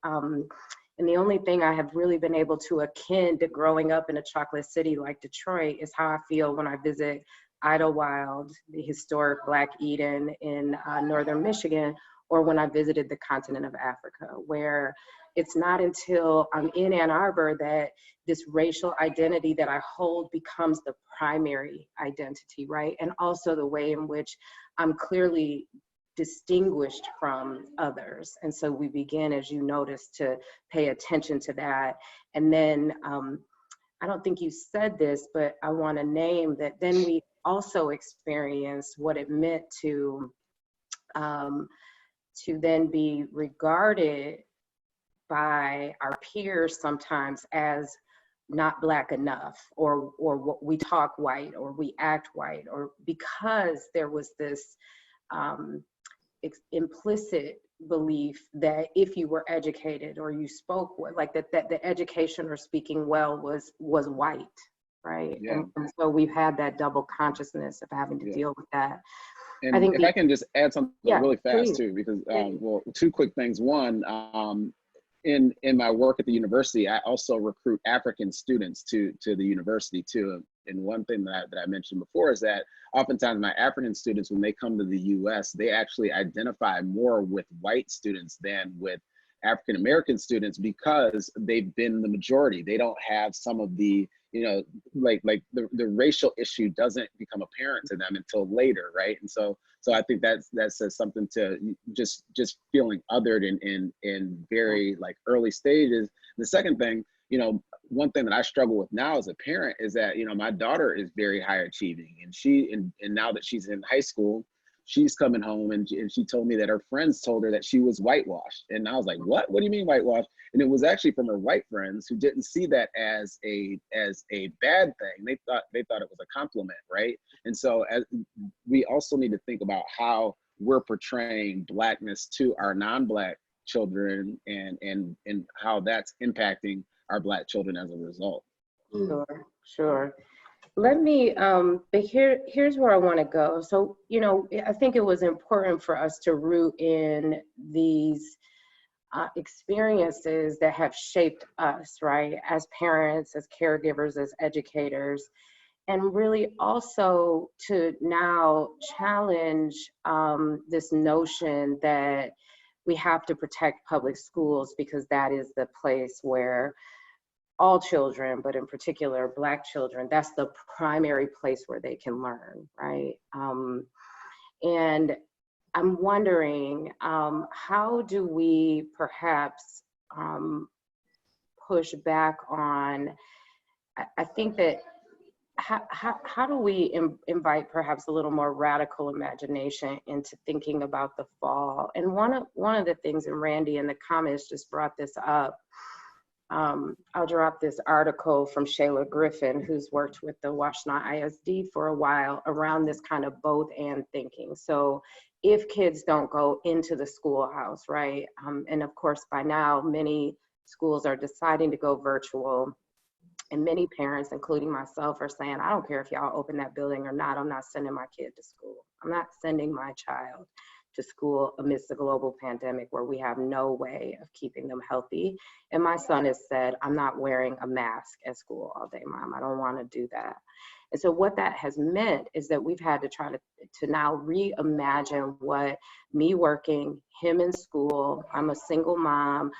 And the only thing I have really been able to akin to growing up in a chocolate city like Detroit is how I feel when I visit Idlewild, the historic Black Eden in northern Michigan, or when I visited the continent of Africa, where it's not until I'm in Ann Arbor that this racial identity that I hold becomes the primary identity, right? And also the way in which I'm clearly distinguished from others. And so we begin, as you notice, to pay attention to that. And then I don't think you said this, but I want to name that then we also experienced what it meant to then be regarded by our peers sometimes as not Black enough, or we talk white, or we act white, or because there was this implicit belief that if you were educated or you spoke like that the education or speaking well was white, right? Yeah. And so we've had that double consciousness of having to deal with that. And I think if I can just add something really fast please. too, because well, two quick things. One, in my work at the university, I also recruit African students to the university too. And one thing that I mentioned before is that oftentimes my African students, when they come to the US, they actually identify more with white students than with African American students because they've been the majority. They don't have some of the, like the racial issue doesn't become apparent to them until later, right? And so I think that says something to just feeling othered in very like early stages. The second thing, one thing that I struggle with now as a parent is that, my daughter is very high achieving, and now that she's in high school, she's coming home and she told me that her friends told her that she was whitewashed. And I was like, what do you mean whitewashed? And it was actually from her white friends who didn't see that as a bad thing. They thought it was a compliment, right? And so we also need to think about how we're portraying Blackness to our non-Black children and how that's impacting our Black children as a result. Sure. Let me, but here's where I want to go. So, I think it was important for us to root in these experiences that have shaped us, right? As parents, as caregivers, as educators, and really also to now challenge this notion that we have to protect public schools because that is the place where all children, but in particular Black children, that's the primary place where they can learn, right? And I'm wondering, how do we perhaps push back on, I think that, how do we invite perhaps a little more radical imagination into thinking about the fall? And one of the things, and Randy in the comments just brought this up, I'll drop this article from Shayla Griffin, who's worked with the Washtenaw ISD for a while around this kind of both and thinking. So if kids don't go into the schoolhouse, right? And of course, by now, many schools are deciding to go virtual. And many parents, including myself, are saying, I don't care if y'all open that building or not, I'm not sending my kid to school. I'm not sending my child to school amidst the global pandemic where we have no way of keeping them healthy. And my son has said, I'm not wearing a mask at school all day, Mom. I don't want to do that. And so what that has meant is that we've had to try to now reimagine what me working, him in school, I'm a single mom,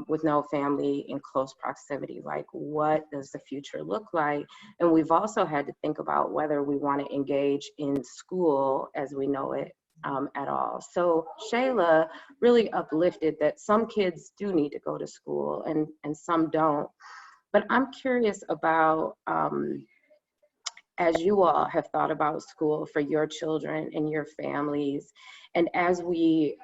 with no family in close proximity. Like, what does the future look like? And we've also had to think about whether we want to engage in school as we know it at all. So Shayla really uplifted that some kids do need to go to school and some don't. But I'm curious about, as you all have thought about school for your children and your families, and as we,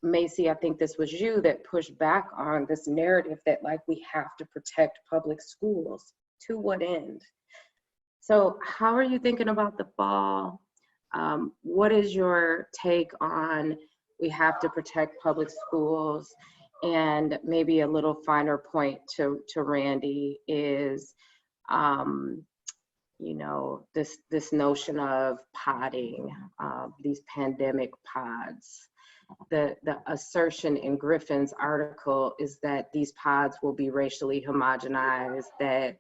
Maisie, I think this was you that pushed back on this narrative that like we have to protect public schools. To what end? So how are you thinking about the fall? What is your take on we have to protect public schools? And maybe a little finer point to Randy is, this notion of podding, these pandemic pods. the assertion in Griffin's article is that these pods will be racially homogenized, that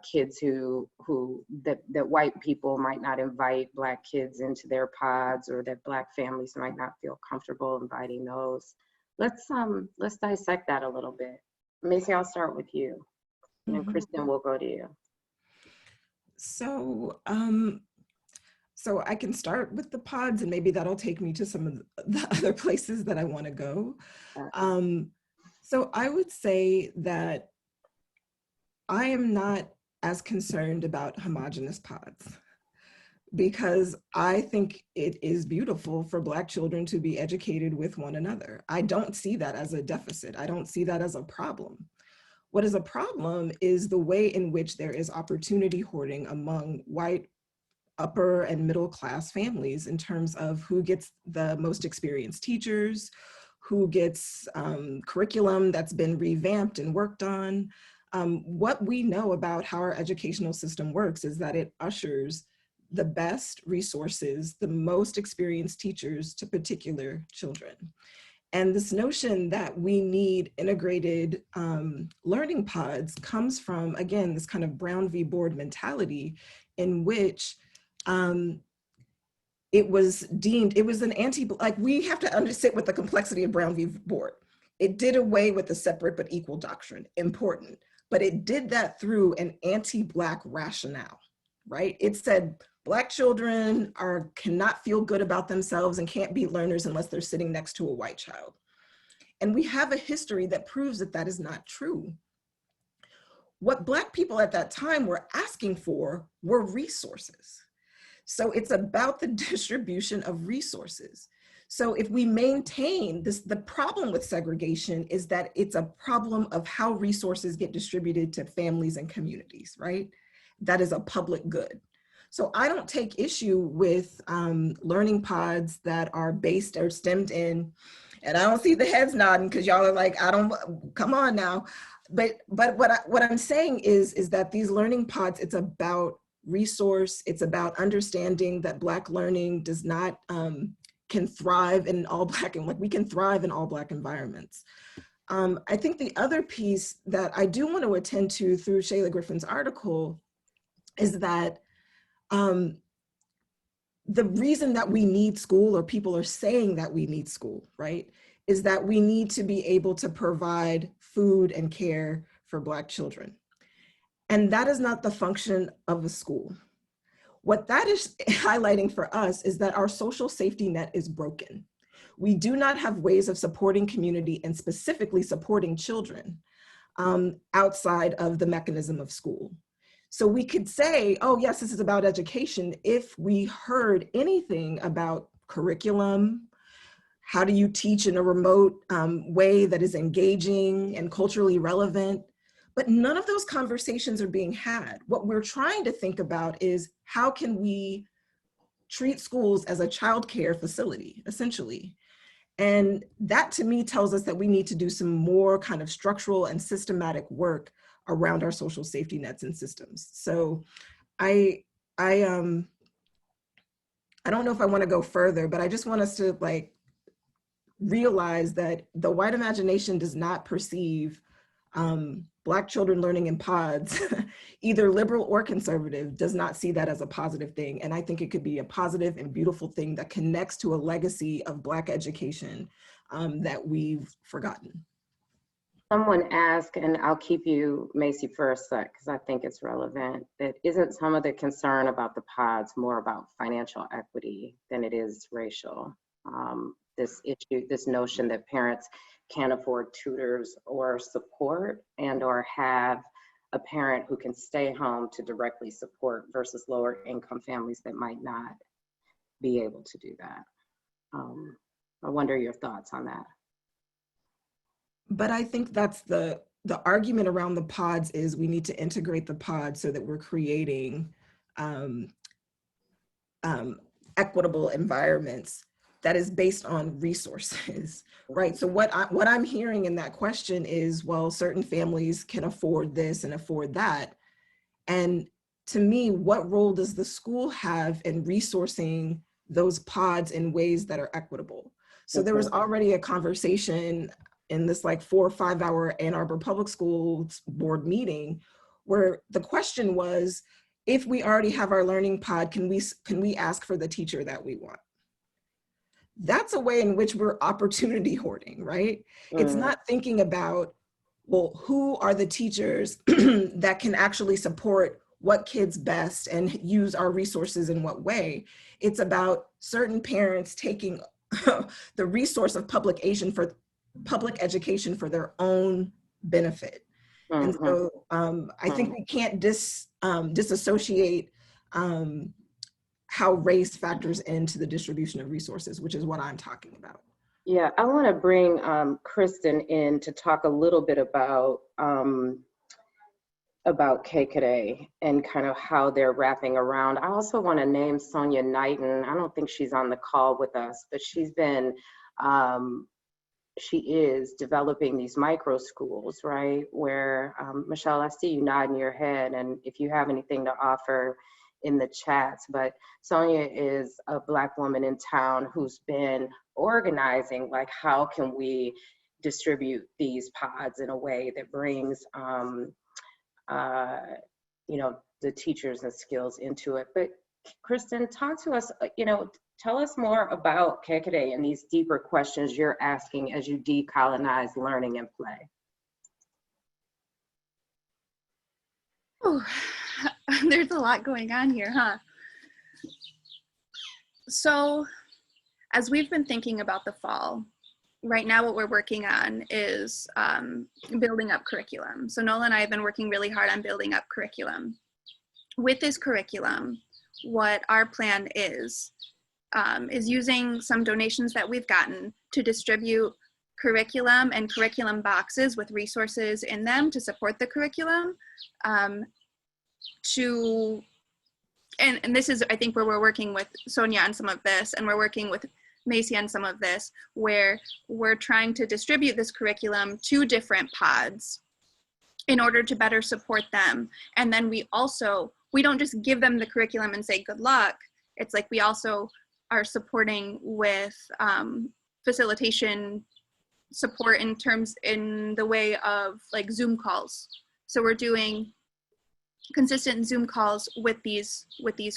kids that white people might not invite Black kids into their pods, or that Black families might not feel comfortable inviting those. Let's dissect that a little bit. Maisie, I'll start with you, and then Kristen, we'll go to you. So, so I can start with the pods, and maybe that'll take me to some of the other places that I want to go. So I would say that I am not as concerned about homogenous pods, because I think it is beautiful for Black children to be educated with one another. I don't see that as a deficit. I don't see that as a problem. What is a problem is the way in which there is opportunity hoarding among white upper and middle class families in terms of who gets the most experienced teachers, who gets curriculum that's been revamped and worked on. What we know about how our educational system works is that it ushers the best resources, the most experienced teachers to particular children. And this notion that we need integrated learning pods comes from, again, this kind of Brown v. Board mentality in which it was deemed, it was an like we have to sit with the complexity of Brown v. Board. It did away with the separate but equal doctrine, important, but it did that through an anti-Black rationale, right? It said Black children cannot feel good about themselves and can't be learners unless they're sitting next to a white child. And we have a history that proves that that is not true. What Black people at that time were asking for were resources. So it's about the distribution of resources. So if we maintain this, the problem with segregation is that it's a problem of how resources get distributed to families and communities, right? That is a public good. So I don't take issue with learning pods that are based or stemmed in, and I don't see the heads nodding because y'all are like, come on now. But what I'm saying is that these learning pods, it's about resource, it's about understanding that Black learning does not, can thrive in all Black, and like we can thrive in all Black environments. I think the other piece that I do want to attend to through Shayla Griffin's article is that the reason that we need school, or people are saying that we need school, right, is that we need to be able to provide food and care for Black children. And that is not the function of a school. What that is highlighting for us is that our social safety net is broken. We do not have ways of supporting community and specifically supporting children outside of the mechanism of school. So we could say, oh yes, this is about education, if we heard anything about curriculum, how do you teach in a remote way that is engaging and culturally relevant? But none of those conversations are being had. What we're trying to think about is how can we treat schools as a childcare facility, essentially. And that to me tells us that we need to do some more kind of structural and systematic work around our social safety nets and systems. So I don't know if I want to go further, but I just want us to like realize that the white imagination does not perceive Black children learning in pods, either liberal or conservative, does not see that as a positive thing. And I think it could be a positive and beautiful thing that connects to a legacy of Black education that we've forgotten. Someone asked, and I'll keep you, Maisie, for a sec, because I think it's relevant, that isn't some of the concern about the pods more about financial equity than it is racial? This issue, this notion that parents can't afford tutors or support and or have a parent who can stay home to directly support versus lower income families that might not be able to do that. I wonder your thoughts on that. But I think that's the argument around the pods is we need to integrate the pods so that we're creating equitable environments that is based on resources, right? So what I'm hearing in that question is, well, certain families can afford this and afford that. And to me, what role does the school have in resourcing those pods in ways that are equitable? So there was already a conversation in this like 4 or 5 hour Ann Arbor Public Schools board meeting where the question was, if we already have our learning pod, can we ask for the teacher that we want? That's a way in which we're opportunity hoarding, right? It's not thinking about, well, who are the teachers that can actually support what kids best and use our resources in what way. It's about certain parents taking the resource of public education for their own benefit. And so I think we can't disassociate how race factors into the distribution of resources, which is what I'm talking about. Yeah, I want to bring Kristen in to talk a little bit about KKA and kind of how they're wrapping around. I also want to name Sonia Knighton. I don't think she's on the call with us, but she is developing these micro schools, right? Where, Michelle, I see you nodding your head, and if you have anything to offer in the chats, but Sonia is a Black woman in town who's been organizing, like, how can we distribute these pods in a way that brings, the teachers and skills into it. But Kristen, talk to us, tell us more about KKA and these deeper questions you're asking as you decolonize learning and play. Oh, there's a lot going on here, huh? So, as we've been thinking about the fall, right now what we're working on is building up curriculum. So Nola and I have been working really hard on building up curriculum. With this curriculum, what our plan is using some donations that we've gotten to distribute curriculum and curriculum boxes with resources in them to support the curriculum. And this is, I think, where we're working with Sonia on some of this, and we're working with Maisie on some of this, where we're trying to distribute this curriculum to different pods in order to better support them. And then we don't just give them the curriculum and say good luck. It's like we also are supporting with facilitation support in the way of like Zoom calls. So we're doing consistent Zoom calls with these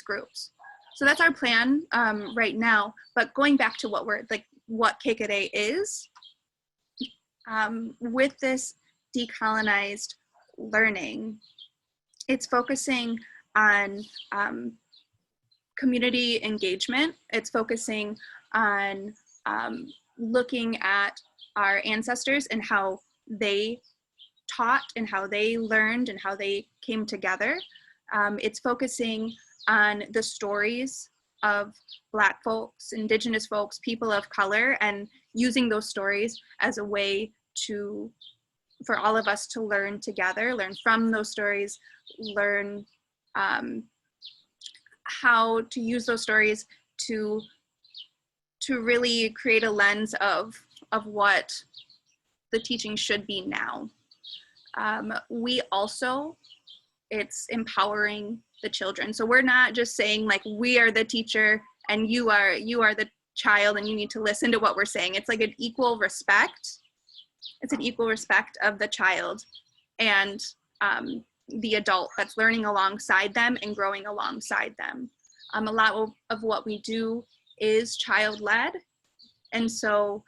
groups. So that's our plan right now. But going back to what KKA is, with this decolonized learning, it's focusing on community engagement. It's focusing on looking at our ancestors and how they taught and how they learned and how they came together. It's focusing on the stories of Black folks, Indigenous folks, people of color, and using those stories as a way for all of us to learn together, learn from those stories, learn how to use those stories to really create a lens of what the teaching should be now. It's empowering the children. So we're not just saying like, we are the teacher and you are the child and you need to listen to what we're saying. It's like an equal respect. It's an equal respect of the child and the adult that's learning alongside them and growing alongside them. A lot of what we do is child-led. And so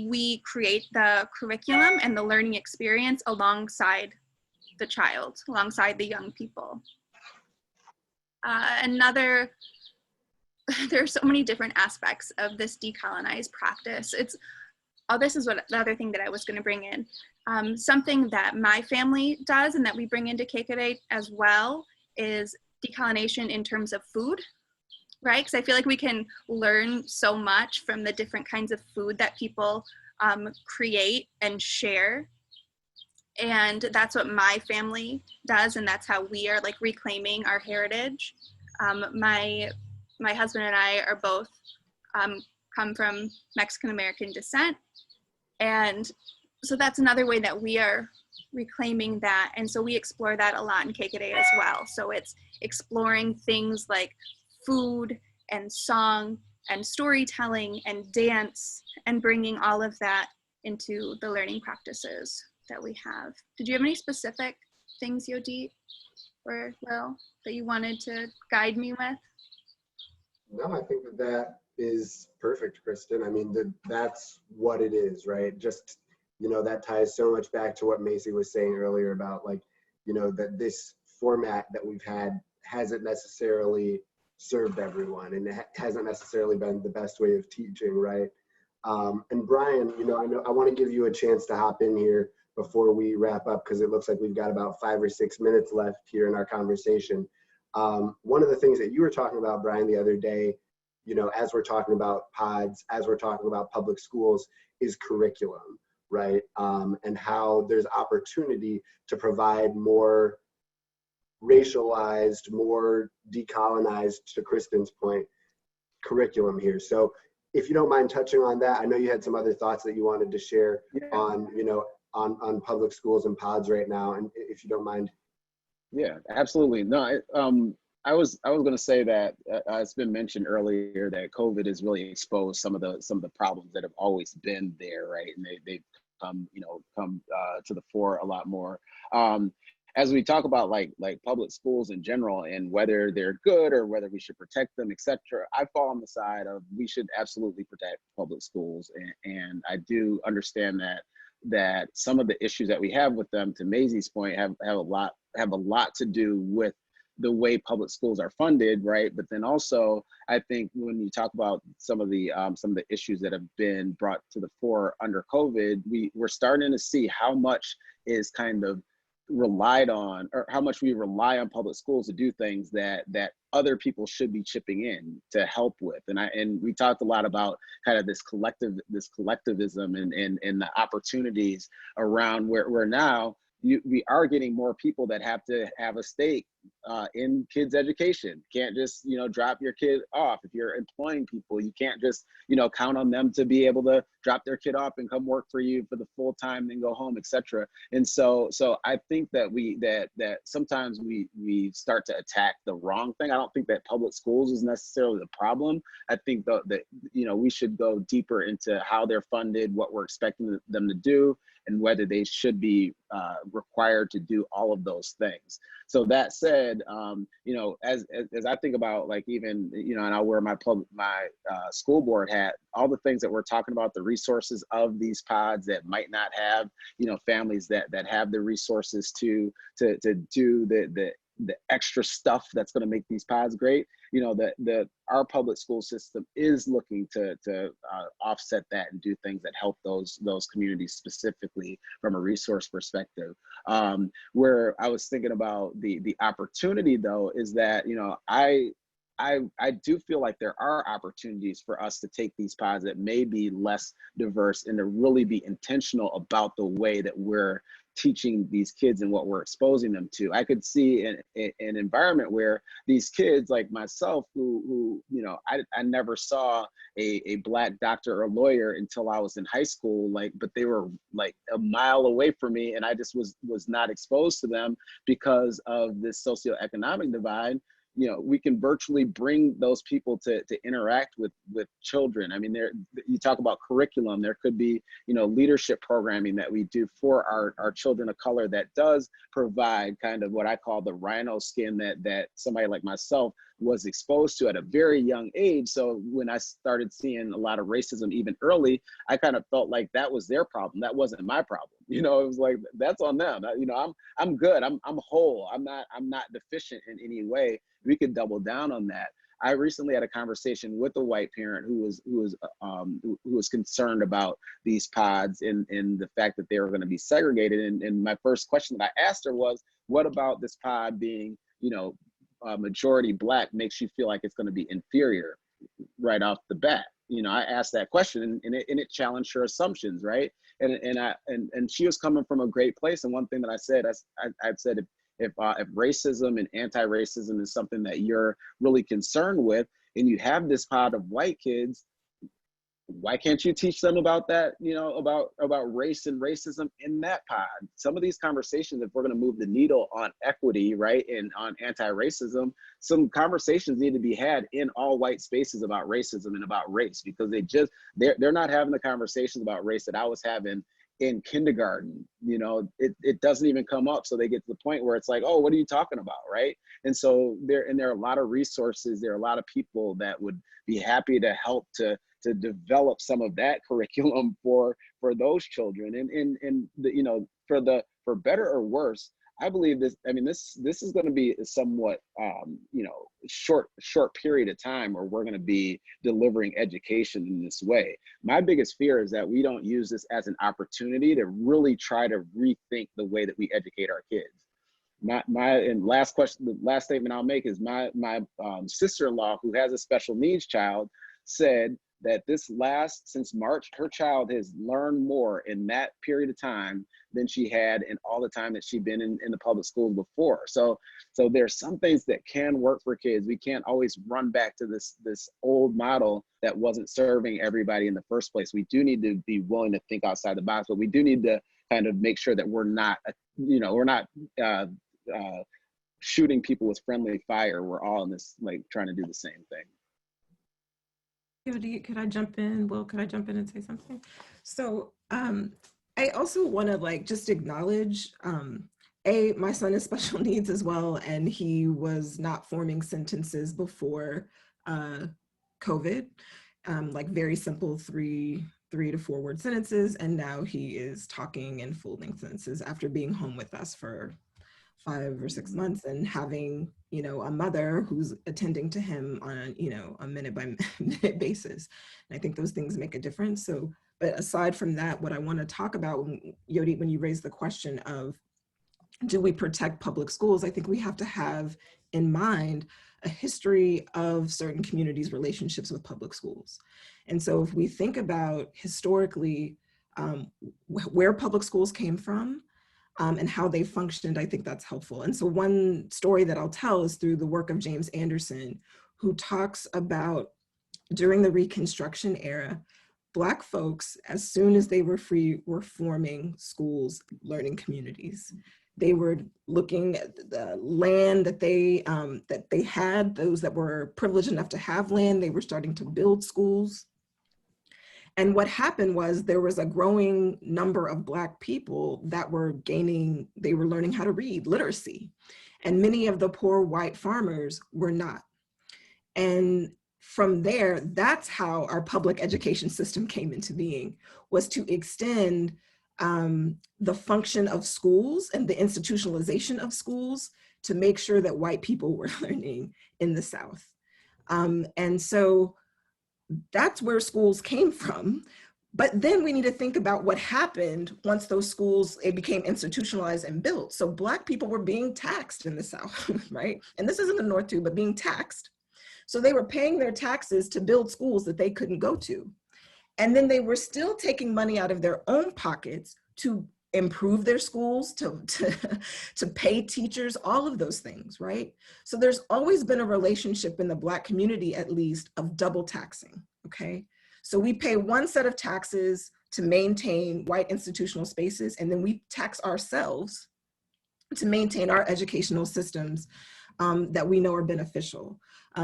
we create the curriculum and the learning experience alongside the child, alongside the young people. There are so many different aspects of this decolonized practice. This is the other thing that I was going to bring in. Something that my family does and that we bring into KKA as well is decolonization in terms of food, right? Because I feel like we can learn so much from the different kinds of food that people create and share. And that's what my family does, and that's how we are like reclaiming our heritage. My husband and I are both come from Mexican American descent, and so that's another way that we are reclaiming that. And so we explore that a lot in KKA as well. So it's exploring things like food and song and storytelling and dance, and bringing all of that into the learning practices that we have. Did you have any specific things, Yodit or Will, that you wanted to guide me with? No, I think that that is perfect, Kristen. I mean, that's what it is, right? Just, that ties so much back to what Maisie was saying earlier about, like, that this format that we've had hasn't necessarily served everyone, and it hasn't necessarily been the best way of teaching, right? And Bryan, I want to give you a chance to hop in here before we wrap up, because it looks like we've got about 5 or 6 minutes left here in our conversation. One of the things that you were talking about, Bryan, the other day, as we're talking about pods, as we're talking about public schools, is curriculum, right? And how there's opportunity to provide more racialized, more decolonized, to Kristen's point, curriculum here. So if you don't mind touching on that, I know you had some other thoughts that you wanted to share on, on public schools and pods right now, and if you don't mind. Yeah, absolutely. No, I was going to say that it's been mentioned earlier that COVID has really exposed some of the problems that have always been there, right? And they've come to the fore a lot more. As we talk about like public schools in general and whether they're good or whether we should protect them, etc., I fall on the side of we should absolutely protect public schools, and I do understand that some of the issues that we have with them, to Maisie's point, have a lot to do with the way public schools are funded, right? But then also, I think when you talk about some of the issues that have been brought to the fore under COVID, we're starting to see how much is kind of relied on, or how much we rely on public schools to do things that other people should be chipping in to help with. And we talked a lot about kind of this collectivism and the opportunities around where now we are getting more people that have to have a stake in kids' education. Can't just, drop your kid off. If you're employing people, you can't just, count on them to be able to drop their kid off and come work for you for the full time and go home, etc. And so I think that that sometimes we start to attack the wrong thing. I don't think that public schools is necessarily the problem. I think that we should go deeper into how they're funded, what we're expecting them to do, and whether they should be required to do all of those things. So that said, as I think about, like, even, and I'll wear my school board hat, all the things that we're talking about, the resources of these pods that might not have, families that have the resources to do the extra stuff that's going to make these pods great. Our public school system is looking to offset that and do things that help those communities specifically from a resource perspective. Where I was thinking about the opportunity, though, is that I do feel like there are opportunities for us to take these pods that may be less diverse and to really be intentional about the way that we're teaching these kids and what we're exposing them to. I could see an environment where these kids, like myself, who I never saw a Black doctor or lawyer until I was in high school, but they were like a mile away from me, and I just was not exposed to them because of this socioeconomic divide. We can virtually bring those people to interact with children. I mean, you talk about curriculum, there could be, leadership programming that we do for our children of color that does provide kind of what I call the rhino skin that somebody like myself was exposed to at a very young age. So when I started seeing a lot of racism even early, I kind of felt like that was their problem. That wasn't my problem. It was like, that's on them. I'm good. I'm whole. I'm not deficient in any way. We could double down on that. I recently had a conversation with a white parent who was concerned about these pods and the fact that they were going to be segregated. And my first question that I asked her was, what about this pod being, majority Black makes you feel like it's going to be inferior right off the bat? I asked that question, and it challenged her assumptions, right? And she was coming from a great place. And one thing that I said, I said, if racism and anti-racism is something that you're really concerned with, and you have this pod of white kids, why can't you teach them about that, you know, about race and racism in that pod? Some of these conversations, if we're going to move the needle on equity, right, and on anti-racism, some conversations need to be had in all white spaces about racism and about race, because they're not having the conversations about race that I was having in kindergarten. You know, it doesn't even come up. So they get to the point where it's like, oh, what are you talking about, right? And so there are a lot of resources, there are a lot of people that would be happy to help to develop some of that curriculum for those children. And you know, for better or worse, I believe this is going to be a somewhat you know, short period of time where we're going to be delivering education in this way. My biggest fear is that we don't use this as an opportunity to really try to rethink the way that we educate our kids. And last question, the last statement I'll make is my sister-in-law, who has a special needs child, said that since March, her child has learned more in that period of time than she had in all the time that she'd been in the public schools before. So there's some things that can work for kids. We can't always run back to this old model that wasn't serving everybody in the first place. We do need to be willing to think outside the box, but we do need to kind of make sure that we're not shooting people with friendly fire. We're all in this, like, trying to do the same thing. Yodi, could I jump in? Will, could I jump in and say something? So I also want to, like, just acknowledge, my son has special needs as well, and he was not forming sentences before COVID, like very simple 3 to 4 word sentences, and now he is talking and folding sentences after being home with us for 5 or 6 months and having, you know, a mother who's attending to him on, you know, a minute by minute basis. And I think those things make a difference. So, but aside from that, what I want to talk about, Yodi, when you raised the question of, do we protect public schools? I think we have to have in mind a history of certain communities' relationships with public schools. And so if we think about historically where public schools came from, and how they functioned, I think that's helpful. And so one story that I'll tell is through the work of James Anderson, who talks about during the Reconstruction era, Black folks, as soon as they were free, were forming schools, learning communities. They were looking at the land that they had, those that were privileged enough to have land, they were starting to build schools. And what happened was there was a growing number of Black people that were learning how to read, literacy. And many of the poor white farmers were not. And from there, that's how our public education system came into being, was to extend the function of schools and the institutionalization of schools to make sure that white people were learning in the South. And so that's where schools came from. But then we need to think about what happened once those schools, it became institutionalized and built. So Black people were being taxed in the South, right? And this is in the North too, but being taxed. So they were paying their taxes to build schools that they couldn't go to. And then they were still taking money out of their own pockets to improve their schools, to pay teachers, all of those things, right? So there's always been a relationship in the Black community, at least, of double taxing, okay? So we pay one set of taxes to maintain white institutional spaces, and then we tax ourselves to maintain our educational systems that we know are beneficial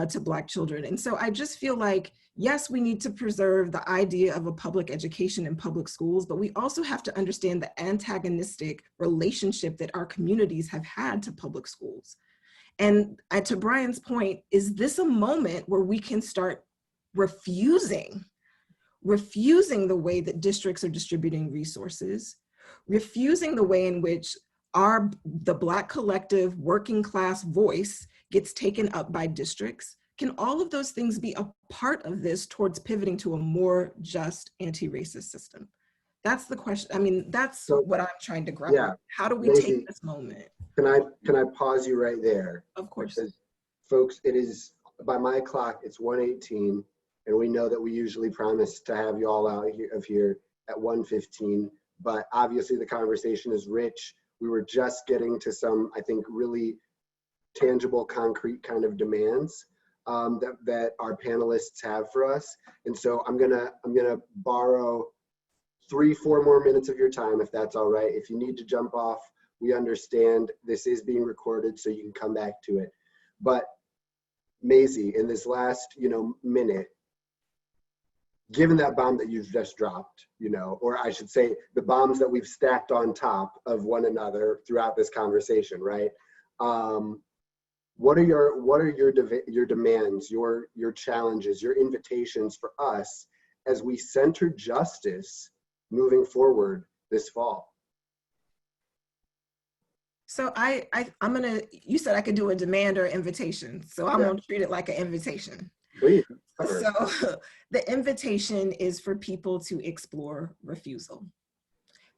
to Black children. And so I just feel like, yes, we need to preserve the idea of a public education in public schools, but we also have to understand the antagonistic relationship that our communities have had to public schools. And to Bryan's point, is this a moment where we can start refusing the way that districts are distributing resources, refusing the way in which the Black collective working class voice gets taken up by districts? Can all of those things be a part of this towards pivoting to a more just anti-racist system? That's the question. I mean, that's what I'm trying to grapple with. How do we take this moment? Can I pause you right there? Of course. Because, folks, it is, by my clock, it's 1:18, and we know that we usually promise to have you all out of here at 1:15, but obviously the conversation is rich. We were just getting to some, I think, really tangible, concrete kind of demands. that our panelists have for us. And so I'm gonna borrow 3-4 more minutes of your time, if that's all right. If you need to jump off, we understand this is being recorded, so you can come back to it. But Maisie, in this last, minute, given that bomb that you've just dropped, or I should say the bombs that we've stacked on top of one another throughout this conversation, right? What are your demands, your challenges, your invitations for us as we center justice moving forward this fall? So you said I could do a demand or invitation. So I'm gonna treat it like an invitation. Please. So the invitation is for people to explore refusal.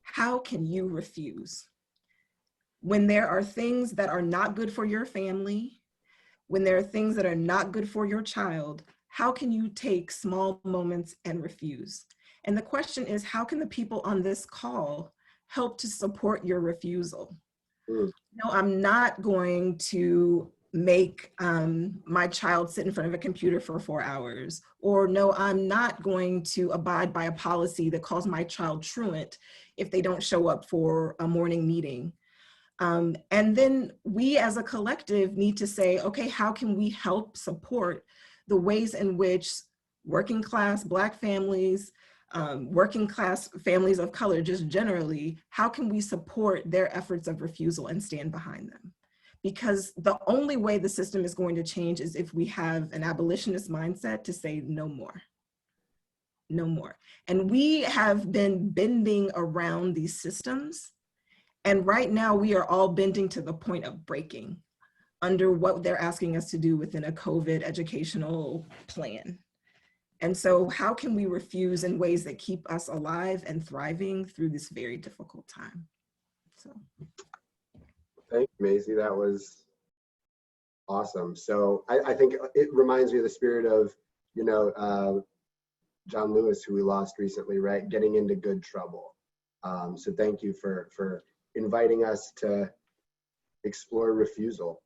How can you refuse? When there are things that are not good for your family, when there are things that are not good for your child, how can you take small moments and refuse? And the question is, how can the people on this call help to support your refusal? No, I'm not going to make my child sit in front of a computer for 4 hours. Or no, I'm not going to abide by a policy that calls my child truant if they don't show up for a morning meeting. And then we as a collective need to say, okay, how can we help support the ways in which working class Black families, working class families of color, just generally, how can we support their efforts of refusal and stand behind them? Because the only way the system is going to change is if we have an abolitionist mindset to say no more, no more. And we have been bending around these systems. And right now we are all bending to the point of breaking under what they're asking us to do within a COVID educational plan. And so how can we refuse in ways that keep us alive and thriving through this very difficult time? So. Thank you, Maisie. That was awesome. So I think it reminds me of the spirit of, John Lewis, who we lost recently, right? Getting into good trouble. So thank you for inviting us to explore refusal.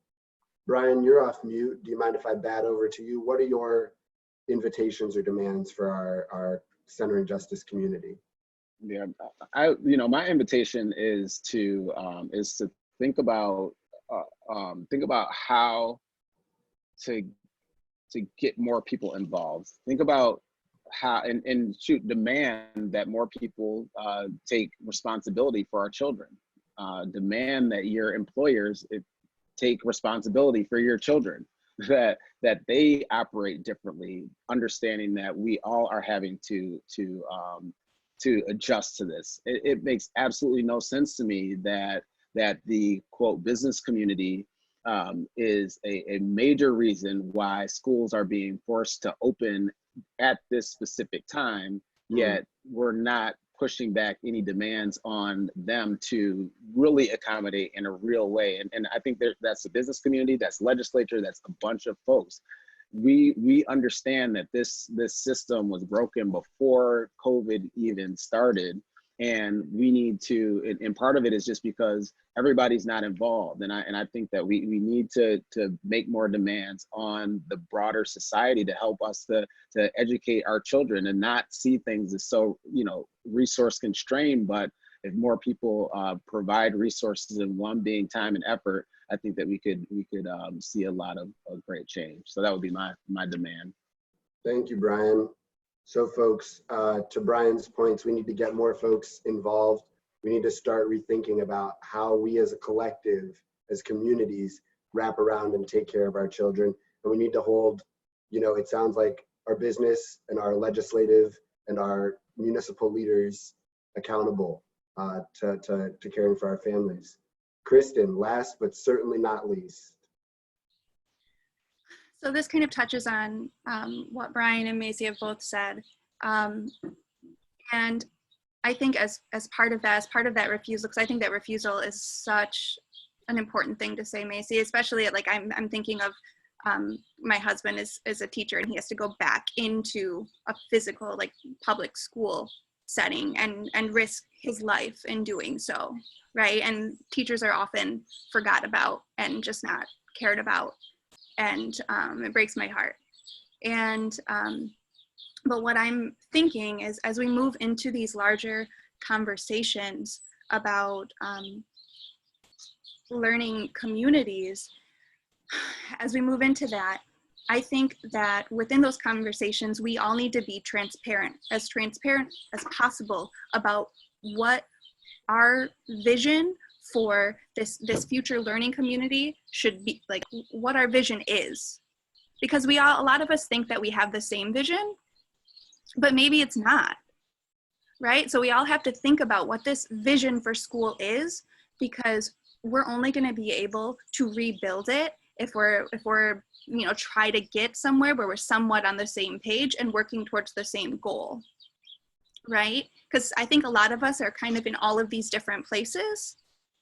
Bryan, you're off mute. Do you mind if I bat over to you? What are your invitations or demands for our centering justice community? Yeah, my invitation is to think about how to get more people involved. Think about how and demand that more people take responsibility for our children. Demand that your employers take responsibility for your children. That they operate differently, understanding that we all are having to adjust to this. It makes absolutely no sense to me that the quote business community is a major reason why schools are being forced to open at this specific time, yet we're not pushing back any demands on them to really accommodate in a real way. And I think that's the business community, that's legislature, that's a bunch of folks. We understand that this system was broken before COVID even started, and we need to, and part of it is just because everybody's not involved. And I think that we need to make more demands on the broader society to help us to educate our children and not see things as so, resource constrained. But if more people provide resources, and one being time and effort, I think that we could see a lot of great change. So that would be my demand. Thank you, Bryan. So folks, to Bryan's points, we need to get more folks involved. We need to start rethinking about how we as a collective, as communities, wrap around and take care of our children. And we need to hold, it sounds like our business and our legislative and our municipal leaders accountable to caring for our families. Kristen, last but certainly not least. So this kind of touches on what Bryan and Maisie have both said. And I think as part of that refusal, because I think that refusal is such an important thing to say, Maisie, especially I'm thinking of my husband is a teacher, and he has to go back into a physical public school setting and risk his life in doing so, right? And teachers are often forgot about and just not cared about. and it breaks my heart. And but what I'm thinking is, as we move into these larger conversations about learning communities, as we move into that, I think that within those conversations, we all need to be transparent as possible about what our vision for this future learning community should be, like what our vision is. Because a lot of us think that we have the same vision, but maybe it's not, right? So we all have to think about what this vision for school is, because we're only going to be able to rebuild it if we're try to get somewhere where we're somewhat on the same page and working towards the same goal, right? Because I think a lot of us are kind of in all of these different places,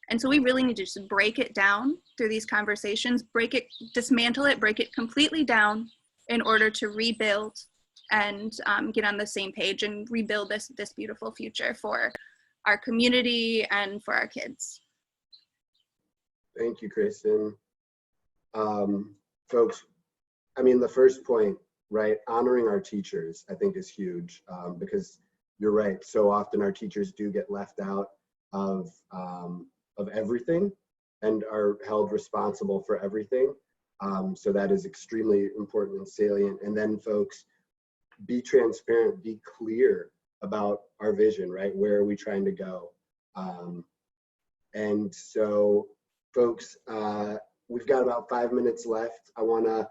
and so we really need to just break it down through these conversations, dismantle it, break it completely down in order to rebuild and get on the same page and rebuild this beautiful future for our community and for our kids. Thank you, Kristen. Folks, I mean, the first point, right, honoring our teachers, I think is huge, because you're right. So often our teachers do get left out of everything and are held responsible for everything. So that is extremely important and salient. And then folks, be transparent, be clear about our vision, right? Where are we trying to go? And so folks, we've got about 5 minutes left. I want to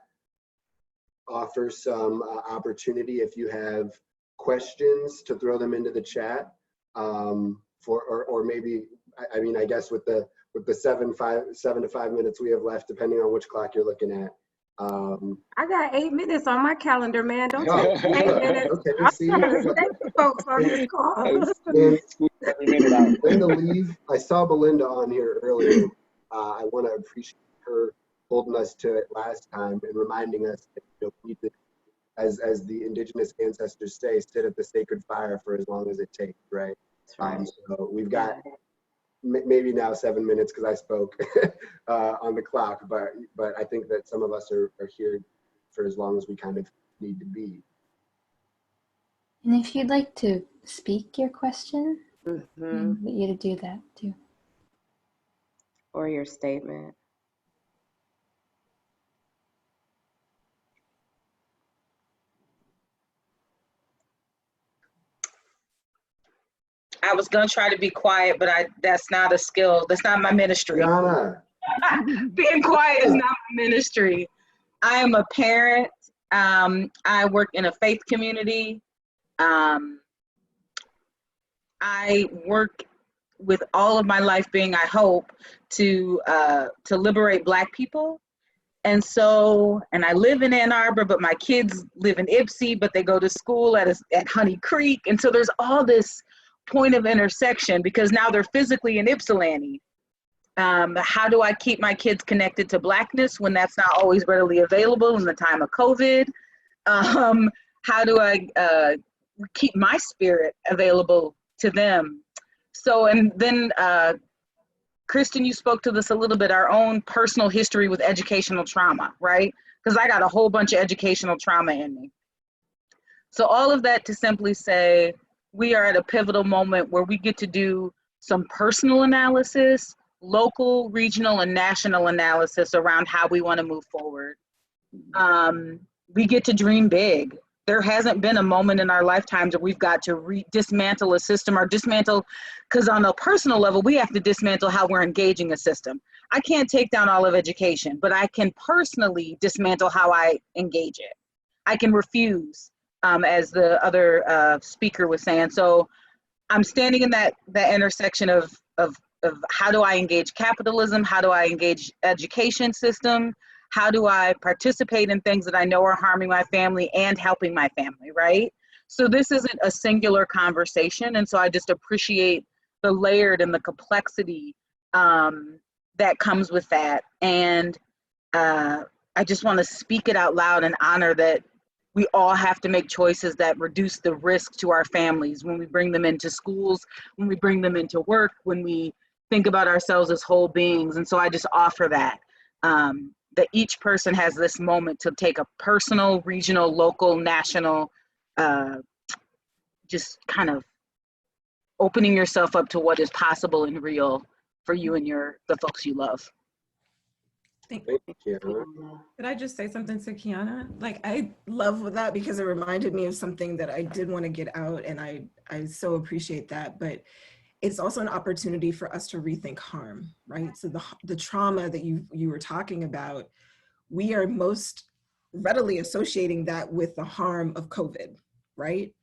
offer some opportunity if you have questions to throw them into the chat, or maybe, I mean, I guess with the 7 to 5 minutes we have left, depending on which clock you're looking at. I got 8 minutes on my calendar, man. Don't take 8 minutes. Okay, I'm see, trying to stay with folks on this call. Belinda leave. I saw Belinda on here earlier. I want to appreciate her holding us to it last time and reminding us that, we need to, as the indigenous ancestors say, sit at the sacred fire for as long as it takes, right? That's right. So we've got maybe now 7 minutes because I spoke on the clock, but I think that some of us are here for as long as we kind of need to be. And if you'd like to speak your question, I invite you to do that too. Or your statement. I was gonna try to be quiet, but that's not a skill. That's not my ministry. Yana. Being quiet is not my ministry. I am a parent. I work in a faith community. I work with all of my life being, I hope, to liberate Black people. And so, and I live in Ann Arbor, but my kids live in Ypsi, but they go to school at Honey Creek. And so there's all this point of intersection because now they're physically in Ypsilanti. How do I keep my kids connected to Blackness when that's not always readily available in the time of COVID? How do I keep my spirit available to them? So, and then Kristen, you spoke to this a little bit, our own personal history with educational trauma, right? Because I got a whole bunch of educational trauma in me. So all of that to simply say, we are at a pivotal moment where we get to do some personal analysis, local, regional, and national analysis around how we want to move forward. We get to dream big. There hasn't been a moment in our lifetimes where we've got to dismantle a system or dismantle, because on a personal level, we have to dismantle how we're engaging a system. I can't take down all of education, but I can personally dismantle how I engage it. I can refuse, as the other speaker was saying. So I'm standing in that intersection of how do I engage capitalism? How do I engage education system? How do I participate in things that I know are harming my family and helping my family, right? So this isn't a singular conversation. And so I just appreciate the layered and the complexity that comes with that. And I just want to speak it out loud and honor that we all have to make choices that reduce the risk to our families when we bring them into schools, when we bring them into work, when we think about ourselves as whole beings. And so I just offer that. that each person has this moment to take a personal, regional, local, national, just kind of opening yourself up to what is possible and real for you and the folks you love. Thank you. Could I just say something to Kiana? Like, I love that because it reminded me of something that I did want to get out, and I so appreciate that. But it's also an opportunity for us to rethink harm, right? So the trauma that you were talking about, we are most readily associating that with the harm of COVID, right?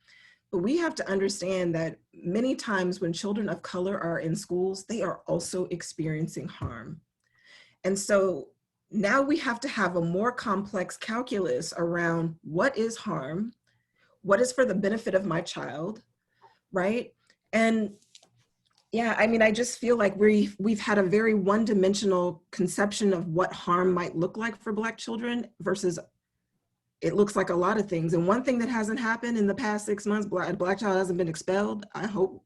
But we have to understand that many times when children of color are in schools, they are also experiencing harm. And so now we have to have a more complex calculus around what is harm, what is for the benefit of my child, right? And yeah, I mean, I just feel like we've had a very one-dimensional conception of what harm might look like for Black children versus it looks like a lot of things. And one thing that hasn't happened in the past 6 months, a Black child hasn't been expelled. I hope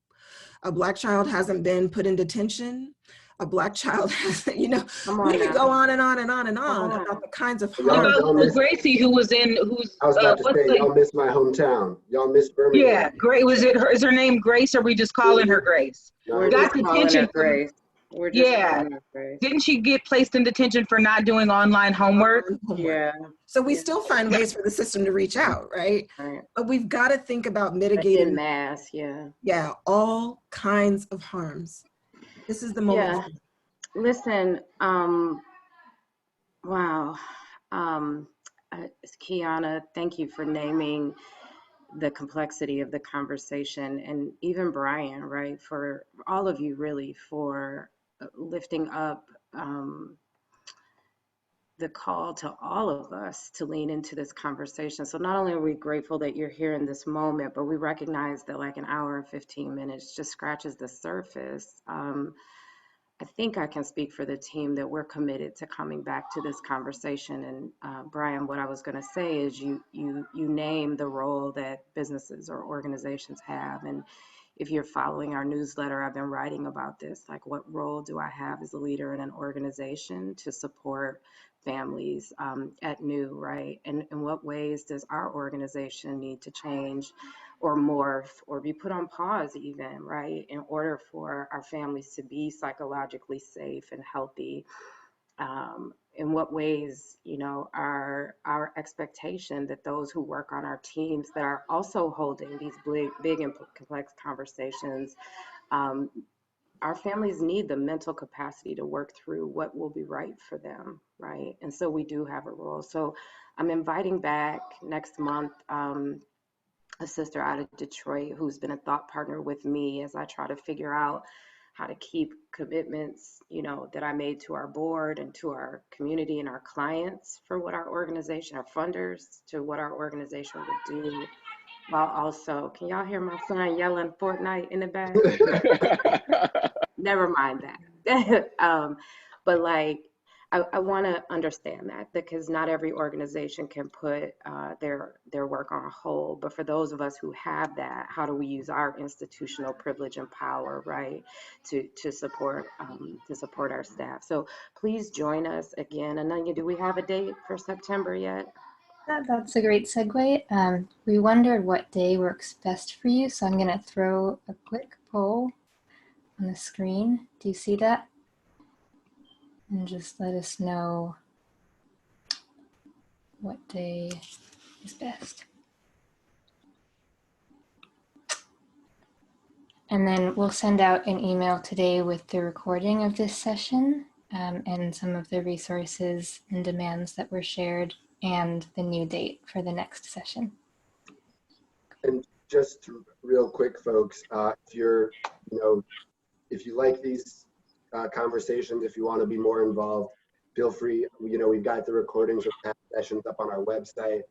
a Black child hasn't been put in detention. A Black child hasn't, you know, we could go on and on and on and on about the kinds of What harm. about little Gracie, I was about to say, y'all miss my hometown. Y'all miss Birmingham. Yeah, Grace. Is her name Grace, or are we just calling her Grace? We're Got just calling detention her Grace. We're just calling her Grace. Didn't she get placed in detention for not doing online homework? Yeah. So we still find ways for the system to reach out, right? But we've got to think about mitigating. En masse, yeah. Yeah, all kinds of harms. This is the moment. Yeah. Listen, wow. Kiana, thank you for naming the complexity of the conversation, and even Bryan, right, for all of you really for lifting up the call to all of us to lean into this conversation. So not only are we grateful that you're here in this moment, but we recognize that like an hour and 15 minutes just scratches the surface. I think I can speak for the team that we're committed to coming back to this conversation. And Bryan, what I was going to say is you name the role that businesses or organizations have. And if you're following our newsletter, I've been writing about this, like what role do I have as a leader in an organization to support families at New, right? And in what ways does our organization need to change or morph or be put on pause even, right, in order for our families to be psychologically safe and healthy? In what ways, you know, our expectation that those who work on our teams that are also holding these big and complex conversations, our families need the mental capacity to work through what will be right for them, right? And so we do have a role. So I'm inviting back next month a sister out of Detroit who's been a thought partner with me as I try to figure out how to keep commitments, you know, that I made to our board and to our community and our clients for what our organization, our funders, to what our organization would do. While also, can y'all hear my son yelling Fortnite in the back? Never mind that. But like, I want to understand that because not every organization can put their work on hold. But for those of us who have that, how do we use our institutional privilege and power, right, to support our staff? So please join us again. Ananya, do we have a date for September yet? That's a great segue. We wondered what day works best for you, so I'm going to throw a quick poll on the screen. Do you see that? And just let us know what day is best. And then we'll send out an email today with the recording of this session and some of the resources and demands that were shared and the new date for the next session. And just real quick, folks, if you're, if you like these conversations, if you want to be more involved, feel free. We've got the recordings of past sessions up on our website.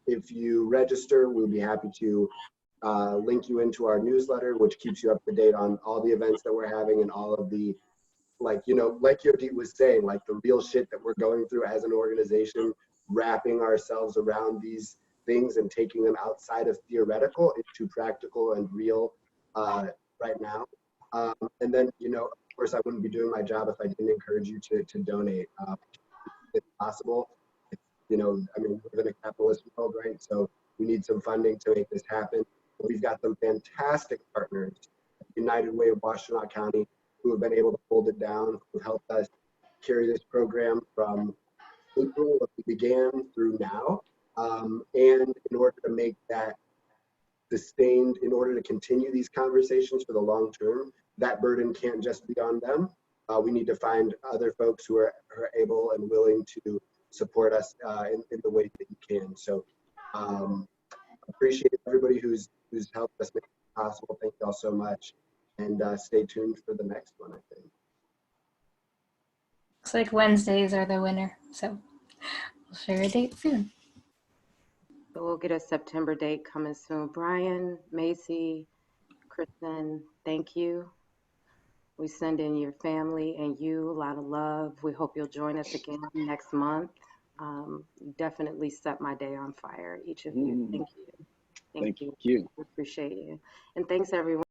If you register, we'll be happy to link you into our newsletter, which keeps you up to date on all the events that we're having and all of the, like Yodit was saying, like the real shit that we're going through as an organization, wrapping ourselves around these things and taking them outside of theoretical into practical and real right now. And then, of course, I wouldn't be doing my job if I didn't encourage you to donate. it's possible. It's, you know, I mean, we live in a capitalist world, right? So we need some funding to make this happen. But we've got some fantastic partners, United Way of Washtenaw County, who have been able to hold it down, who helped us carry this program from April when we began through now. And in order to make that sustained, in order to continue these conversations for the long term, that burden can't just be on them. We need to find other folks who are able and willing to support us in the way that you can. So appreciate everybody who's helped us make it possible. Thank you all so much. And stay tuned for the next one, I think. Looks like Wednesdays are the winner, so we'll share a date soon. So we'll get a September date coming soon. Bryan, Maisie, Kristen, thank you. We send in your family and you a lot of love. We hope you'll join us again next month. You definitely set my day on fire, each of you. Thank you. Thank you. We appreciate you. And thanks everyone.